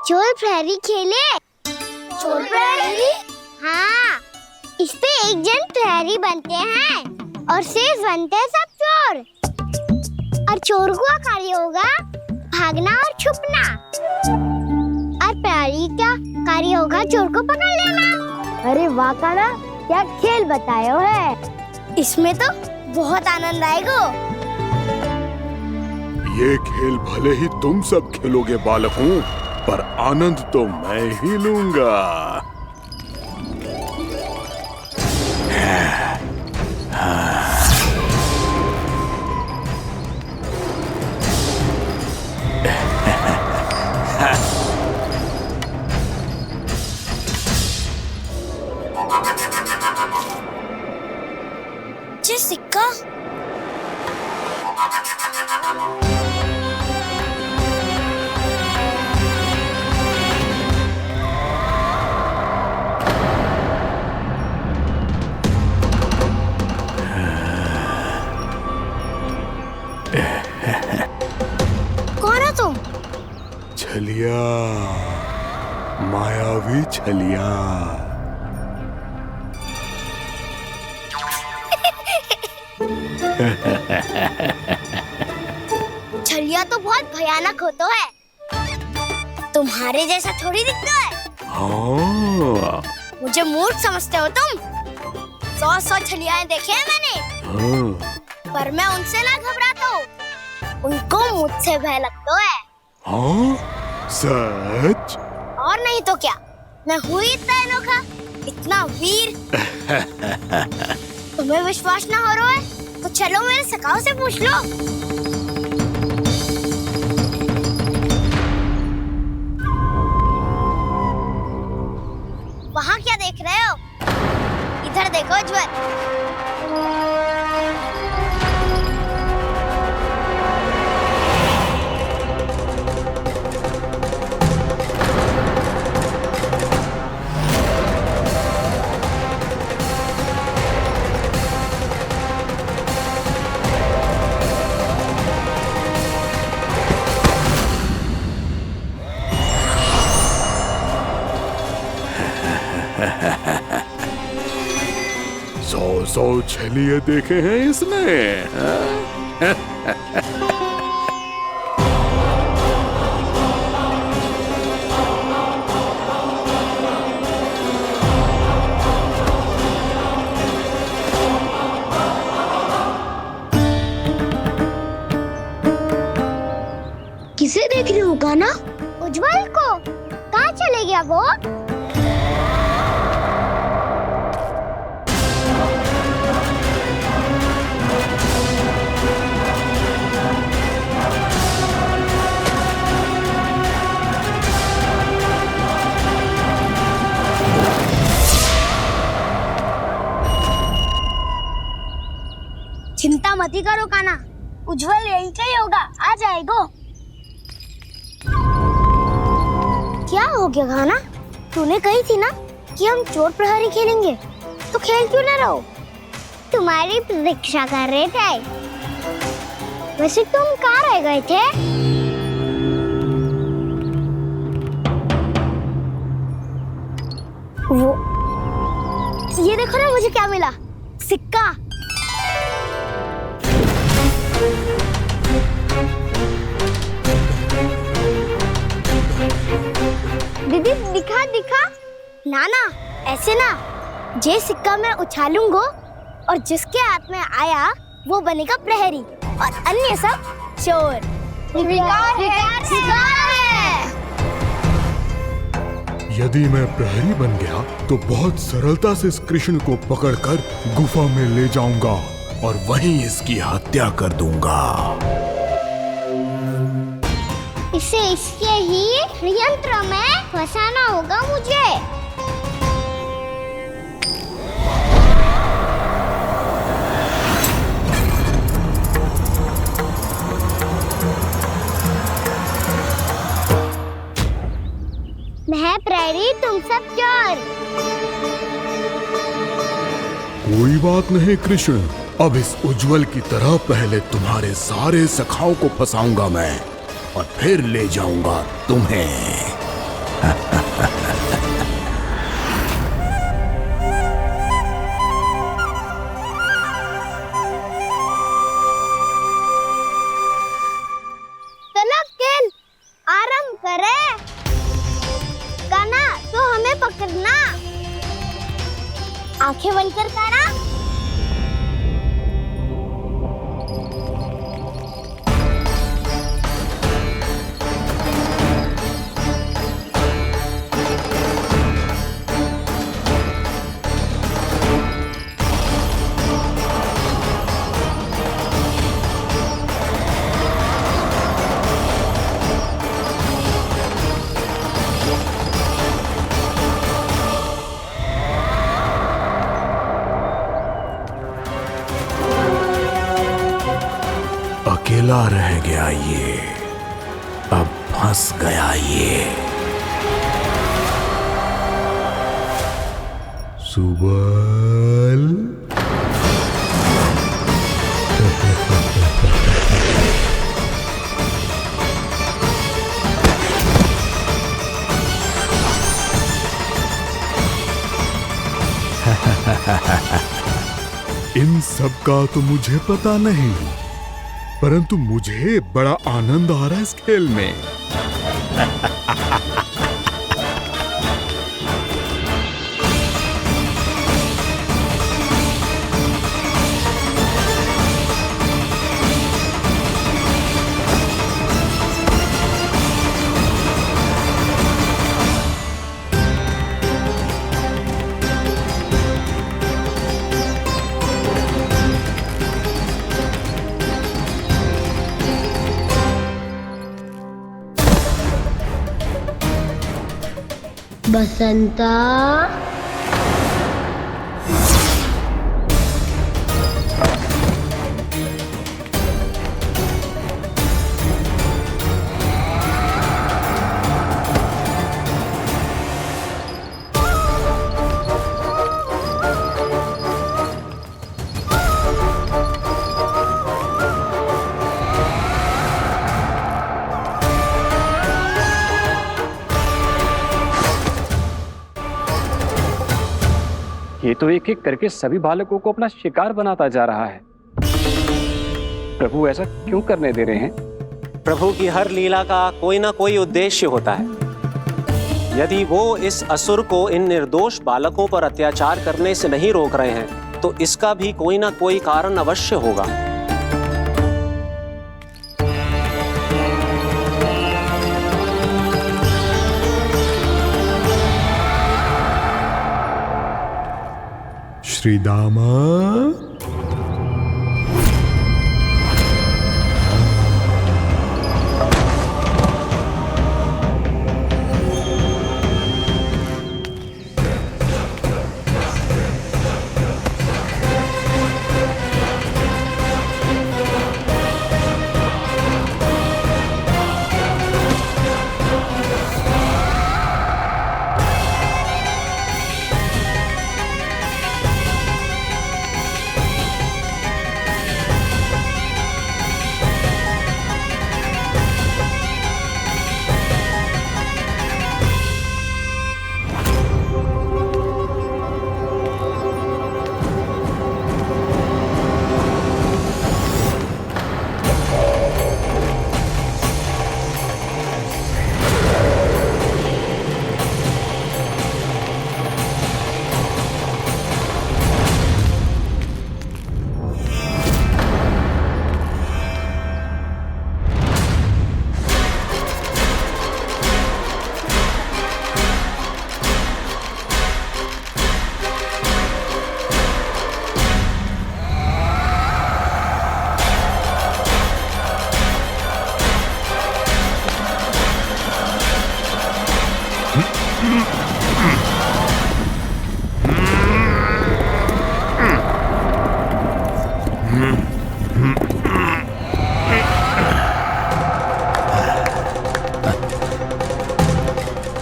चोर प्रहरी खेले? चोर प्रहरी? हाँ, इस पे एक जन प्रहरी बनते हैं और शेष बनते हैं सब चोर। और चोर का कार्य होगा भागना और छुपना, और प्रहरी का कार्य होगा चोर को पकड़ लेना। अरे वाह काना, क्या खेल बतायो है। इसमें तो बहुत आनंद आएगा। ये खेल भले ही तुम सब खेलोगे बालकों, पर आनंद तो मैं ही लूंगा। ये सिक्का कौन है तुम? छलिया, मायावी छलिया। छलिया तो बहुत भयानक होता है, तुम्हारे जैसा थोड़ी दिखता है। हाँ। मुझे मूर्ख समझते हो तुम? 100 छलियाएं देखे हैं मैंने, हाँ। पर मैं उनसे ना घबराता हूँ, उनको मुझसे भय लगता है। हाँ? सच? और नहीं तो क्या, मैं हूँ इतना अनोखा, इतना वीर। तुम्हें विश्वास ना हो रहा है तो चलो मेरे सखाओं से पूछ लो। वहाँ क्या देख रहे हो? इधर देखो उज्जवल। सौ छलिए देखे हैं इसने। किसे देख रही हो काना? उज्जवल को। कहाँ चले गया वो? चिंता मत करो काना, उज्जवल यही का ही होगा, आ जाएगा। क्या हो गया काना? तूने कही थी ना कि हम चोर प्रहरी खेलेंगे, तो खेल क्यों ना रहो? तुम्हारी प्रतीक्षा कर रहे थे। वैसे तुम कहाँ रह गए थे? वो ये देखो ना, मुझे क्या मिला, सिक्का। दीदी दिखा दिखा। ना ना, ऐसे ना, ये सिक्का मैं उछालूंगा और जिसके हाथ में आया वो बनेगा प्रहरी और अन्य सब चोर। शिकार है। यदि मैं प्रहरी बन गया तो बहुत सरलता से इस कृष्ण को पकड़कर गुफा में ले जाऊंगा और वहीं इसकी हत्या कर दूंगा। इसे इसके ही यंत्र में फंसाना होगा मुझे। मैं प्रहरी, तुम सब चोर। कोई बात नहीं कृष्ण, अब इस उज्जवल की तरह पहले तुम्हारे सारे सखाओं को फंसाऊंगा मैं और फिर ले जाऊंगा तुम्हें। अकेला रह गया ये, अब फंस गया ये। सुबल इन सब का तो मुझे पता नहीं, परंतु मुझे बड़ा आनंद आ रहा है इस खेल में। बसंता, ये तो एक एक करके सभी बालकों को अपना शिकार बनाता जा रहा है। प्रभु ऐसा क्यों करने दे रहे हैं? प्रभु की हर लीला का कोई ना कोई उद्देश्य होता है। यदि वो इस असुर को इन निर्दोष बालकों पर अत्याचार करने से नहीं रोक रहे हैं, तो इसका भी कोई ना कोई कारण अवश्य होगा। श्री दामा,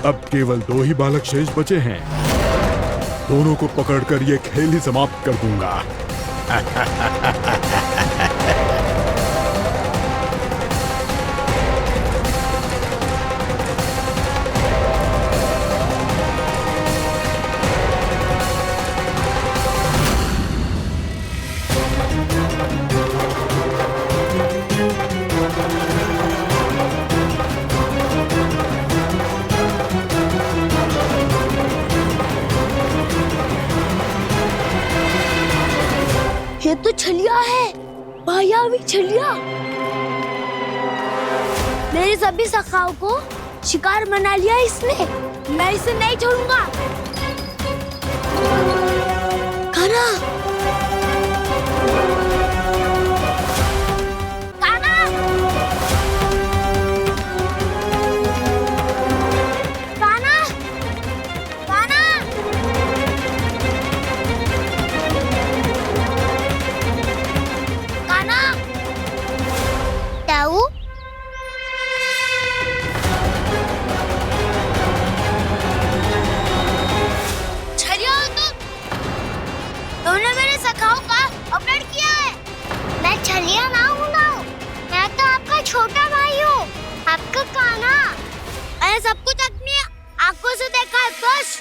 अब केवल 2 ही बालक शेष बचे हैं। दोनों को पकड़कर ये खेल ही समाप्त कर दूंगा। ये तो छलिया है, मायावी छलिया। मेरे सभी सखाओं को शिकार बना लिया इसने। मैं इसे नहीं छोड़ूंगा। काना, काना, काना, काना। काना, छलिया ना हूँ ना, मैं तो आपका छोटा भाई हूँ, आपका कान्हा। मैंने सब कुछ अपनी आंखों से देखा है। बस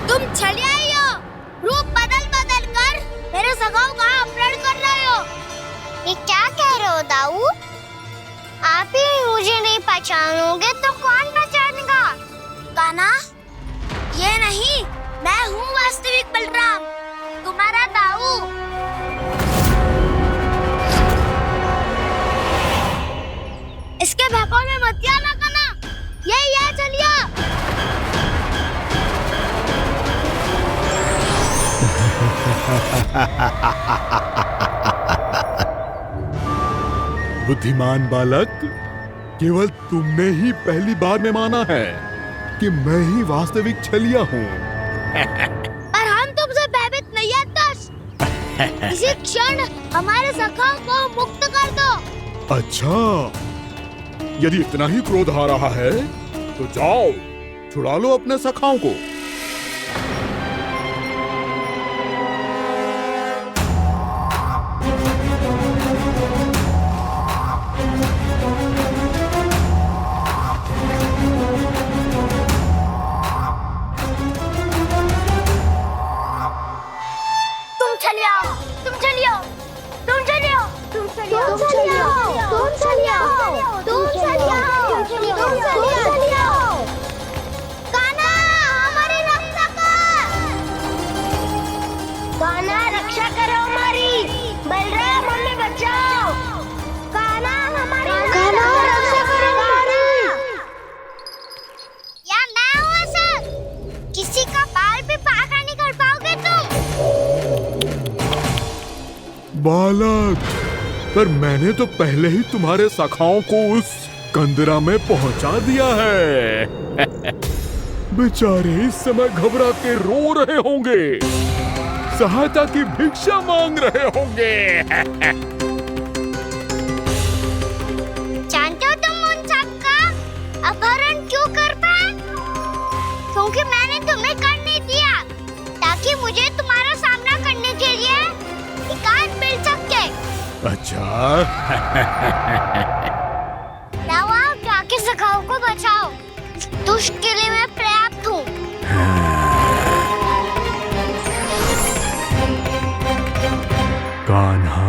तुम छलिया ही हो, रूप बदल बदल कर मेरे सगाओं का अपहरण कर रहे हो। ये क्या कह रहे हो दाऊ? आप ही मुझे नहीं पहचानोगे तो कौन पहचानेगा? कान्हा, ये नहीं, मैं हूँ वास्तविक बलराम, तुम्हारा दाऊ। इसके बहकावे में मत आना कान्हा, यही है चलिया। बुद्धिमान बालक, केवल तुमने ही पहली बार में माना है कि मैं ही वास्तविक छलिया हूँ। पर हम तुमसे भयभीत नहीं है दस। इसी क्षण हमारे सखाओं को मुक्त कर दो। अच्छा, यदि इतना ही क्रोध आ रहा है तो जाओ, छुड़ा लो अपने सखाओं को। बालक, पर मैंने तो पहले ही तुम्हारे सखाओं को उस कंदरा में पहुंचा दिया है। बेचारे इस समय घबरा के रो रहे होंगे, सहायता की भिक्षा मांग रहे होंगे। जानते हो तुम उन सबका अपहरण क्यों कर पाए? क्योंकि मैंने तुम्हें कर नहीं दिया, ताकि मुझे तुम्हारा सामना करने के लिए एकांत मिल सके। अच्छा। आओ, जाके सखाओं को बचाओ, दुष्ट के लिए मैं पर्याप्त हूँ। कान्हा,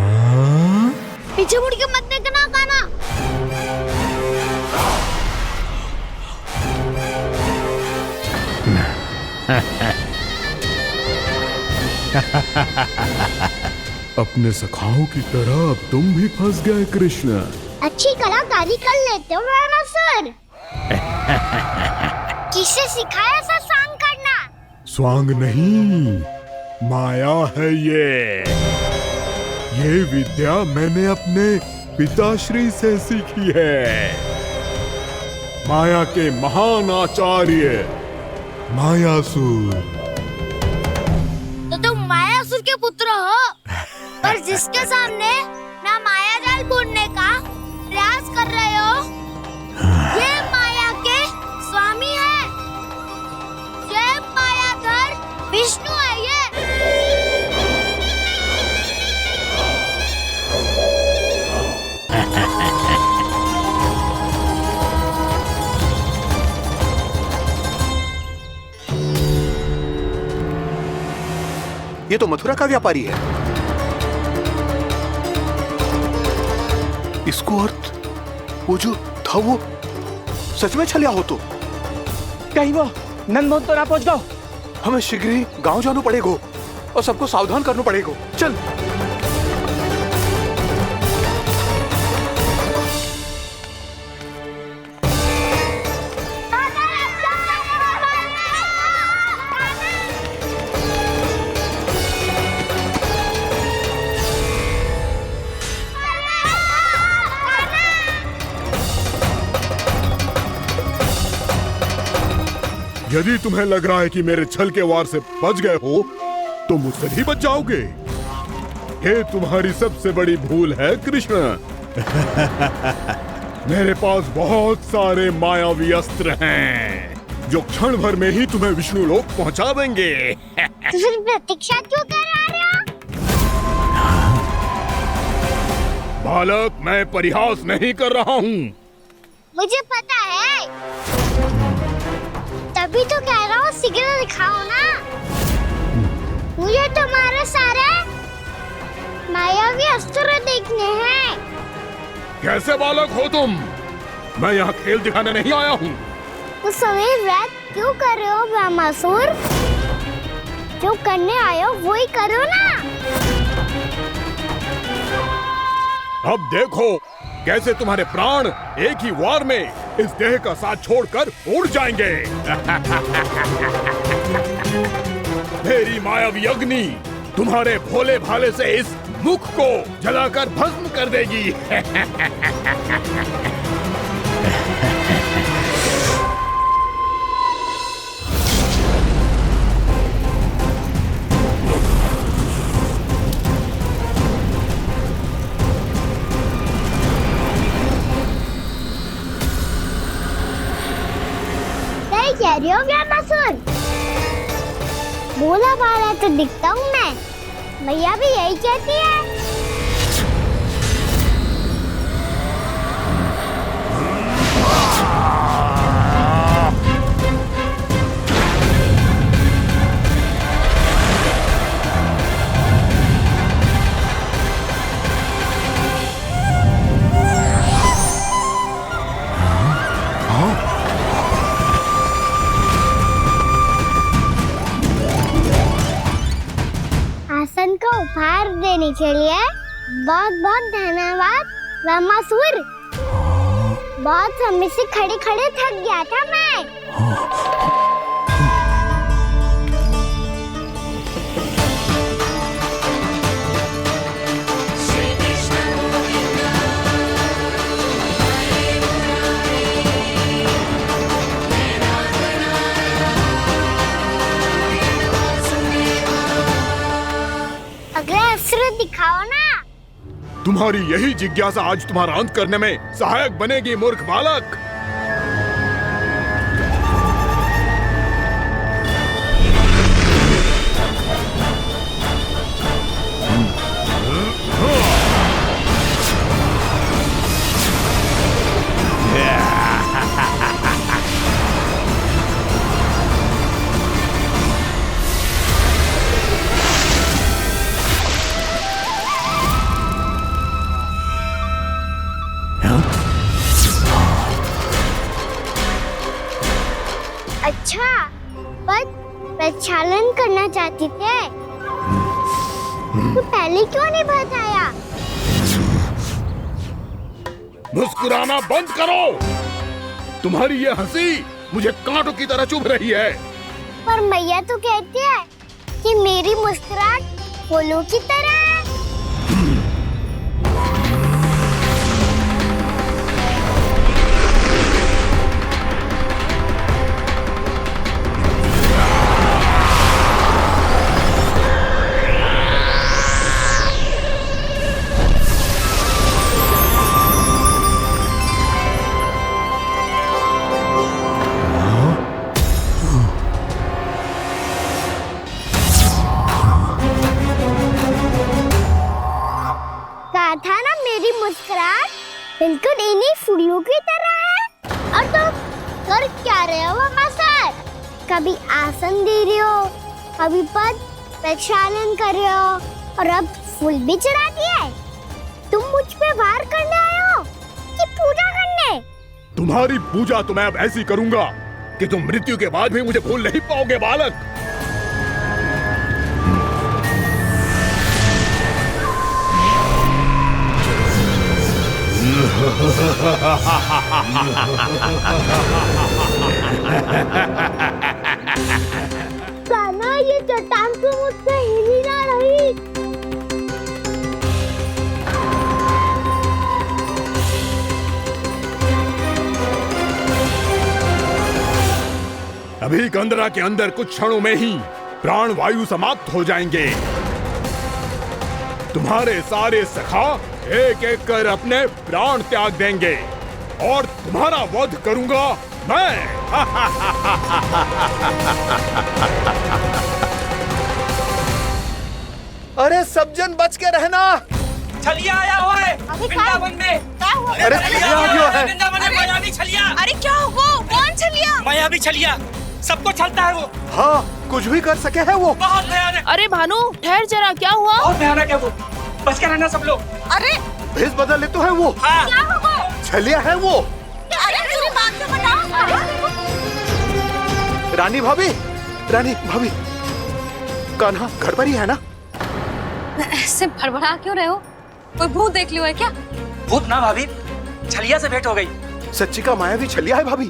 पीछे मुड़ के मत देखना कान्हा। अपने सखाओं की तरह अब तुम भी फंस गए कृष्ण। अच्छी कलाकारी कर लेते हो रावणासुर। किससे सिखाया ऐसा स्वांग करना? स्वांग नहीं, माया है ये विद्या मैंने अपने पिताश्री से सीखी है। माया के महान आचार्य मायासुर। तो तुम मायासुर के पुत्र हो, पर जिसके सामने ना माया जाल बुनने का प्रयास कर रहे हो, ये माया के स्वामी है। ये मायाधर विष्णु है ये। ये तो मथुरा का व्यापारी है। इसको अर्थ वो जो था वो सच में छलिया हो तो? कहीं वो नंदमोहन तो ना पहुंच गो? हमें शीघ्र ही गांव जाना पड़ेगा और सबको सावधान करना पड़ेगा। चल। यदि तुम्हें लग रहा है कि मेरे छल के वार से बच गए हो तो मुझसे भी बच जाओगे। ये तुम्हारी सबसे बड़ी भूल है कृष्ण। मेरे पास बहुत सारे मायावी अस्त्र हैं जो क्षण भर में ही तुम्हें विष्णु लोक पहुंचा देंगे। तो फिर प्रतीक्षा क्यों कर रहे हो? बालक, मैं परिहास नहीं कर रहा हूँ। मुझे पता है, तभी तो कह रहा हूँ शीघ्र दिखाओ ना। मुझे तुम्हारे सारे मायावी अस्त्र देखने हैं। कैसे बालक हो तुम? मैं यहाँ खेल दिखाने नहीं आया हूँ। उस समय वैद क्यों कर रहे हो ब्रह्मासुर? जो करने आए हो वो ही करो ना। अब देखो कैसे तुम्हारे प्राण एक ही वार में इस देह का साथ छोड़कर उड़ जाएंगे। मेरी मायावी अग्नि तुम्हारे भोले भाले से इस मुख को जलाकर भस्म कर देगी। सही कह रही हो ब्रह्मासुर। भोला भाला तो दिखता हूँ मैं, मैया भी यही कहती है। आसन को उपहार देने के लिए बहुत बहुत धन्यवाद ब्रह्मासुर। बहुत समय से खड़े खड़े थक गया था मैं। अगला अस्त्र दिखाओ ना। तुम्हारी यही जिज्ञासा आज तुम्हारा अंत करने में सहायक बनेगी मूर्ख बालक। अच्छा, पर प्रक्षालन करना चाहती थे तो पहले क्यों नहीं बताया? मुस्कुराना बंद करो। तुम्हारी ये हंसी मुझे कांटों की तरह चुभ रही है। पर मैया तो कहती है कि मेरी मुस्कुराहट फूलों की तरह है। था ना मेरी मुस्कुराहट बिल्कुल इन्हीं फूलों की तरह है। और तुम कर क्या रहे हो मास्टर? कभी आसन दे रहे हो, कभी पद प्रक्षालन कर रहे हो और अब फूल भी चढ़ा दिए। तुम मुझ पे वार करने आए हो कि पूजा करने? तुम्हारी पूजा तो मैं अब ऐसी करूंगा कि तुम मृत्यु के बाद भी मुझे भूल नहीं पाओगे बालक। कान्हा, ये चट्टान तो मुझसे हिल ही ना रही। अभी कंदरा के अंदर कुछ क्षणों में ही प्राण वायु समाप्त हो जाएंगे। तुम्हारे सारे सखा एक एक कर अपने प्राण त्याग देंगे और तुम्हारा वध करूंगा मैं। अरे सब जन बच के रहना, छलिया आया हुआ है वृंदावन में। क्या हुआ? अरे छलिया आ गया है। वृंदावन में मायावी छलिया। अरे क्या हुआ? कौन छलिया? मायावी छलिया, सबको छलता है वो। हाँ, कुछ भी कर सके है वो। बहुत भयानक। अरे भानु ठहर जरा, क्या हुआ? बहुत भयानक है वो, बच के रहना सब लोग। अरे भेष बदल ले तो है वो। हाँ। क्या हुआ? छलिया है वो। अरे पूरी बात तो बताओ। रानी भाभी, रानी भाभी, कान्हा घर पर ही है ना? ऐसे भड़बड़ा क्यों रहे हो? कोई भूत देख लियो है क्या? भूत ना भाभी, छलिया से भेंट हो गई। सच्ची का मायावी छलिया है भाभी।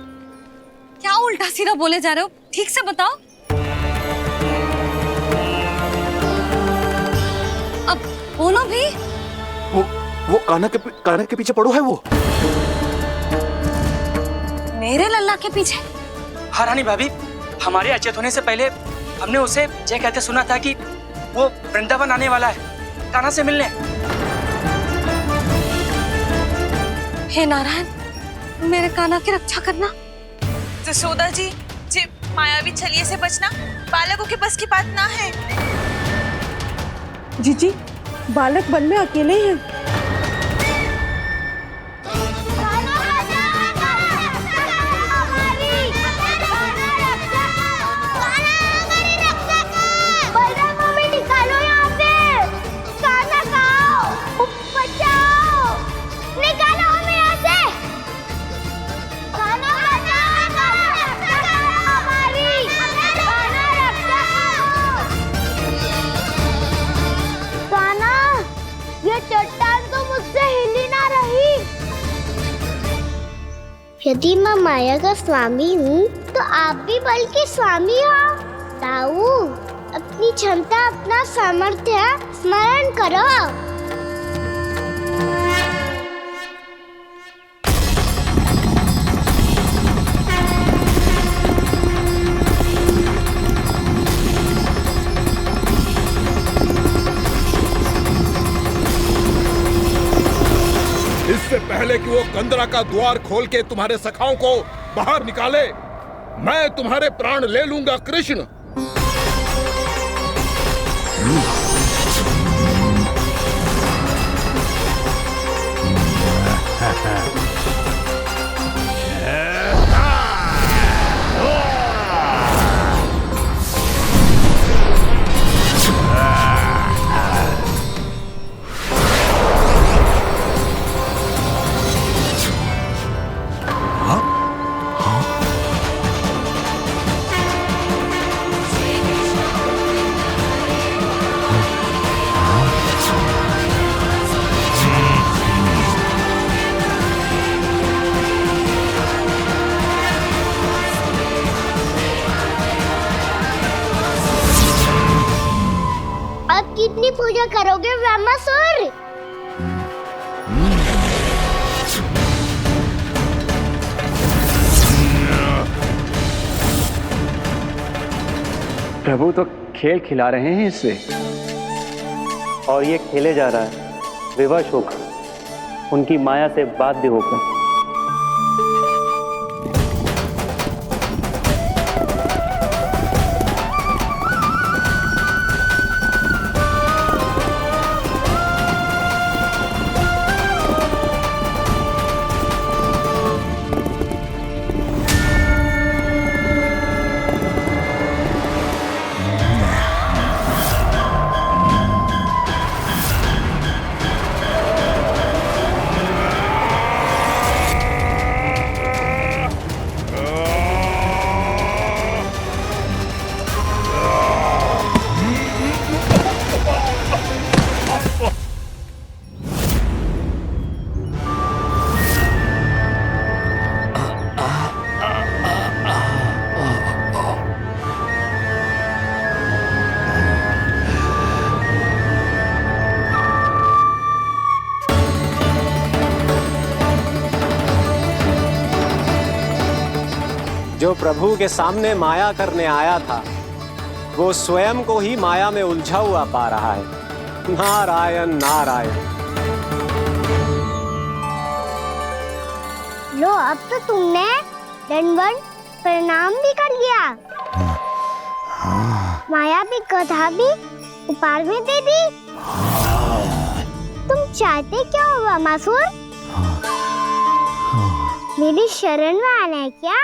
क्या उल्टा सीधा बोले जा रहे हो? ठीक से बताओ। अब बोलो भी। वो कान्हा के पीछे पड़ो है वो। मेरे लल्ला के पीछे? हाँ रानी भाभी, हमारे अचेत होने से पहले हमने उसे ये कहते सुना था कि वो वृंदावन आने वाला है कान्हा से मिलने। हे नारायण, मेरे कान्हा की रक्षा करना। जसोदा जी, मायावी छलिए से बचना बालकों के बस की बात ना है। जीजी, बालक वन में अकेले ही हैं। यदि मैं माया का स्वामी हूँ तो आप भी बल के स्वामी हो। ताऊ, अपनी क्षमता, अपना सामर्थ्य स्मरण करो। इससे पहले कि वो कंदरा का द्वार खोल के तुम्हारे सखाओं को बाहर निकाले, मैं तुम्हारे प्राण ले लूंगा कृष्ण। अब कितनी पूजा करोगे ब्रह्मासुर? प्रभु तो खेल खिला रहे हैं इससे, और ये खेले जा रहा है विवश होकर, उनकी माया से बाध्य होकर। जो प्रभु के सामने माया करने आया था, वो स्वयं को ही माया में उलझा हुआ पा रहा है। नारायण नारायण। लो, अब तो तुमने दंडवत प्रणाम भी कर लिया, माया भी, कथा भी, उपहार भी दे दी। तुम चाहते क्या हो बमासुर? मेरी शरण में आना है क्या?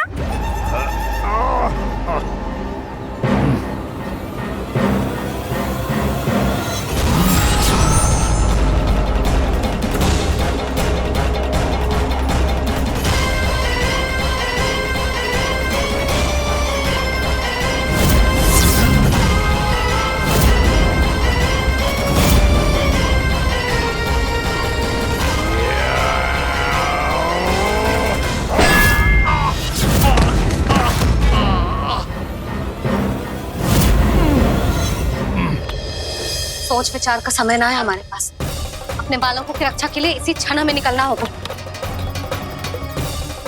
सोच विचार का समय ना है हमारे पास। अपने बालकों की रक्षा के लिए इसी क्षण हमें निकलना होगा।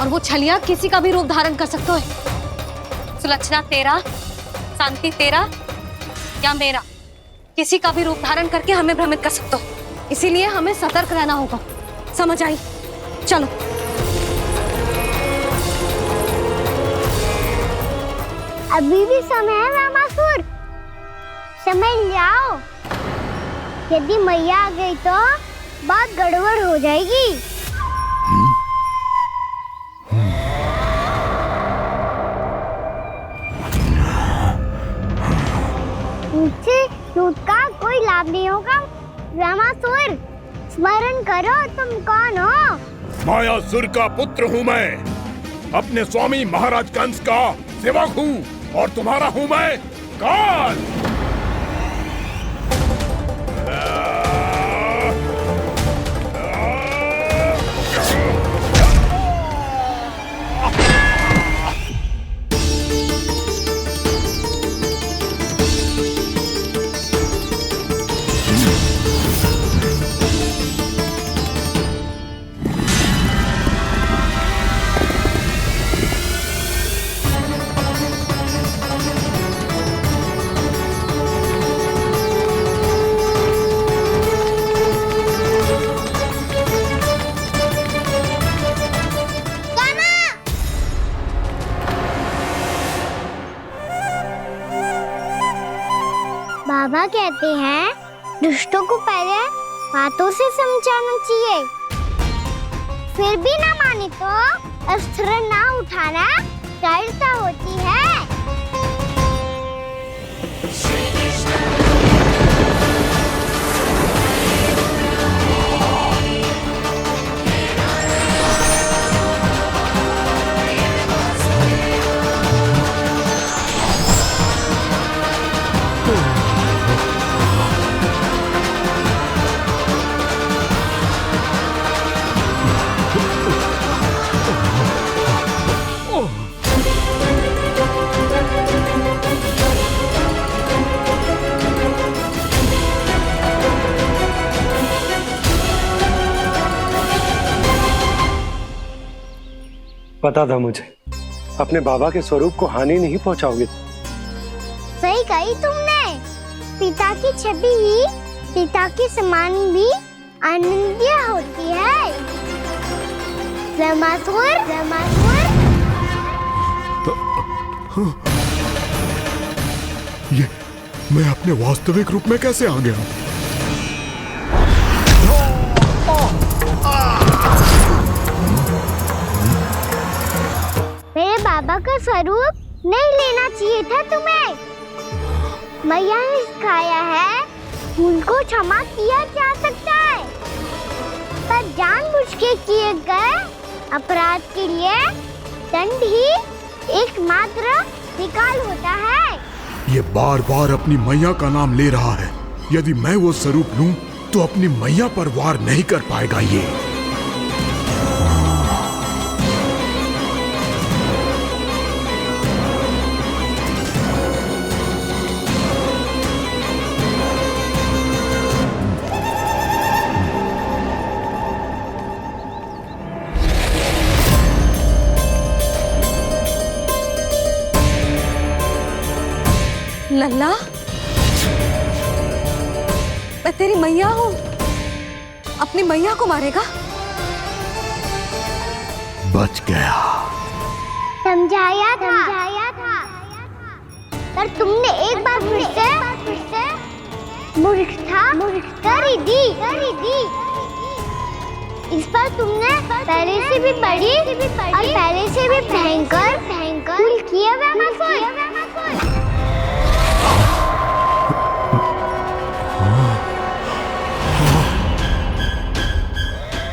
और वो छलिया किसी का भी रूप धारण कर सकते हो। सुलक्षणा तेरा, शांति तेरा या मेरा, किसी का भी रूप धारण करके हमें भ्रमित कर सकते हो। इसीलिए हमें सतर्क रहना होगा। समझ आई? चलो। अभी भी समय है रामासुर, समझ जाओ। यदि मैया आ गई तो बात गड़बड़ हो जाएगी। मुझसे झूठ का कोई लाभ नहीं होगा। रामासुर, स्मरण करो तुम कौन हो? मायासुर का पुत्र हूँ मैं, अपने स्वामी महाराज कंस का सेवक हूँ, और तुम्हारा हूँ मैं काल। बाबा कहते हैं दुष्टों को पहले बातों से समझाना चाहिए, फिर भी ना माने तो अस्त्र ना उठाना दृढ़ता होती है। पता था मुझे, अपने बाबा के स्वरूप को हानि नहीं पहुंचाओगे। सही कही तुमने। पिता की छवि ही पिता के समान भी आनंदीय होती है। रमासुर, रमासुर। ये मैं अपने वास्तविक रूप में कैसे आ गया? मेरे बाबा का स्वरूप नहीं लेना चाहिए था तुम्हें। मैया ने सिखाया है भूल को क्षमा किया जा सकता है, पर जानबूझ के किए गए अपराध के लिए दंड ही एकमात्र निकाल होता है। ये बार बार अपनी मैया का नाम ले रहा है। यदि मैं वो स्वरूप लूं तो अपनी मैया पर वार नहीं कर पाएगा ये। लल्ला, मैं तेरी मैया हूँ, अपनी मैया को मारेगा? बच गया। समझाया था, पर तुमने एक बार फिर से मूर्खता कर ही दी। इस पर तुमने पहले से भी बड़ी और पहले से भी भयंकर भूल किया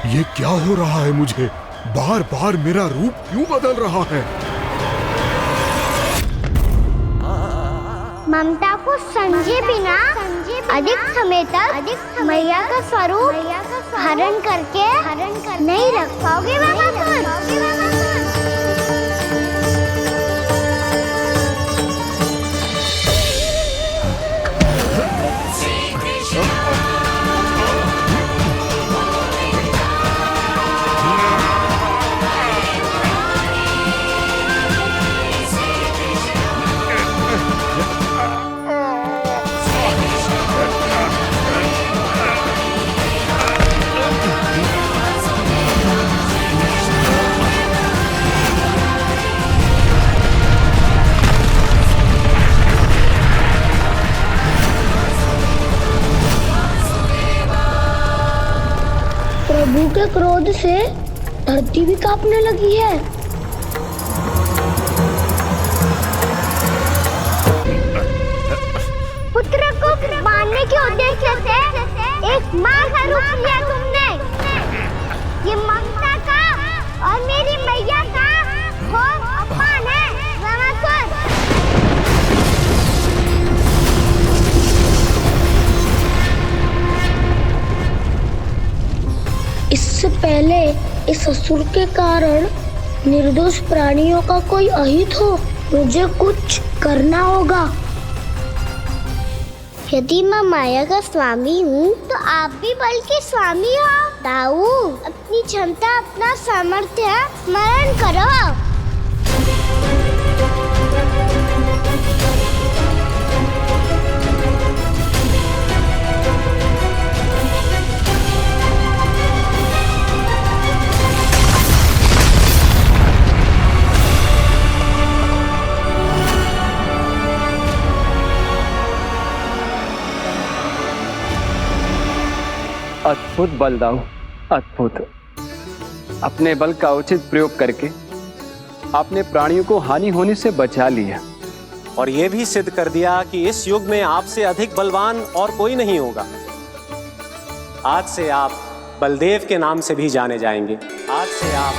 ये क्या हो रहा है मुझे? बार बार मेरा रूप क्यों बदल रहा है? ममता को समझे बिना अधिक समय तक मैया का स्वरूप हरण करके नहीं रख पाओगे प्रभु के क्रोध से धरती भी कांपने लगी है। पुत्र को मारने के उद्देश्य से एक माँ का रूप लिया तुमने। ये ममता का और मेरी मैया का घोर अपमान है रावणासुर। इससे पहले इस असुर के कारण निर्दोष प्राणियों का कोई अहित हो, मुझे कुछ करना होगा। यदि मैं माया का स्वामी हूँ तो आप भी बल के स्वामी हो। दाऊ, अपनी क्षमता अपना सामर्थ्य स्मरण करो। अद्भुत बल दाऊ, अद्भुत। अपने बल का उचित प्रयोग करके आपने प्राणियों को हानि होने से बचा लिया और ये भी सिद्ध कर दिया कि इस युग में आपसे अधिक बलवान और कोई नहीं होगा। आज से आप बलदेव के नाम से भी जाने जाएंगे। आज से आप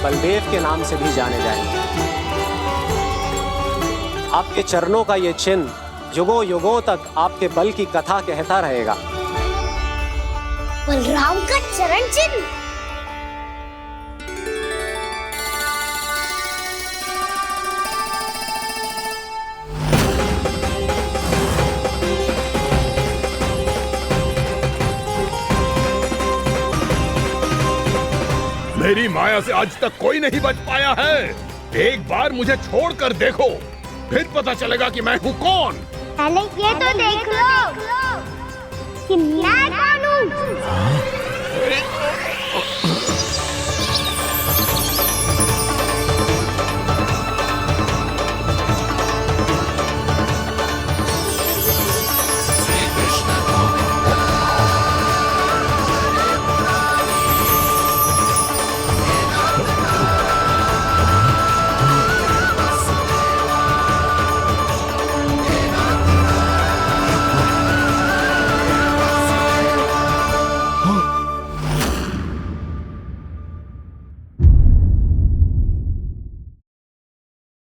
बलदेव के नाम से भी जाने जाएंगे। आपके चरणों का ये चिन्ह युगों युगों तक आपके बल की कथा कहता रहेगा। बलराम का चरण चिन्ह। मेरी माया से आज तक कोई नहीं बच पाया है। एक बार मुझे छोड़कर देखो, फिर पता चलेगा कि मैं हूँ कौन। पहले ये तो देख लो कि मैं कौन हूँ।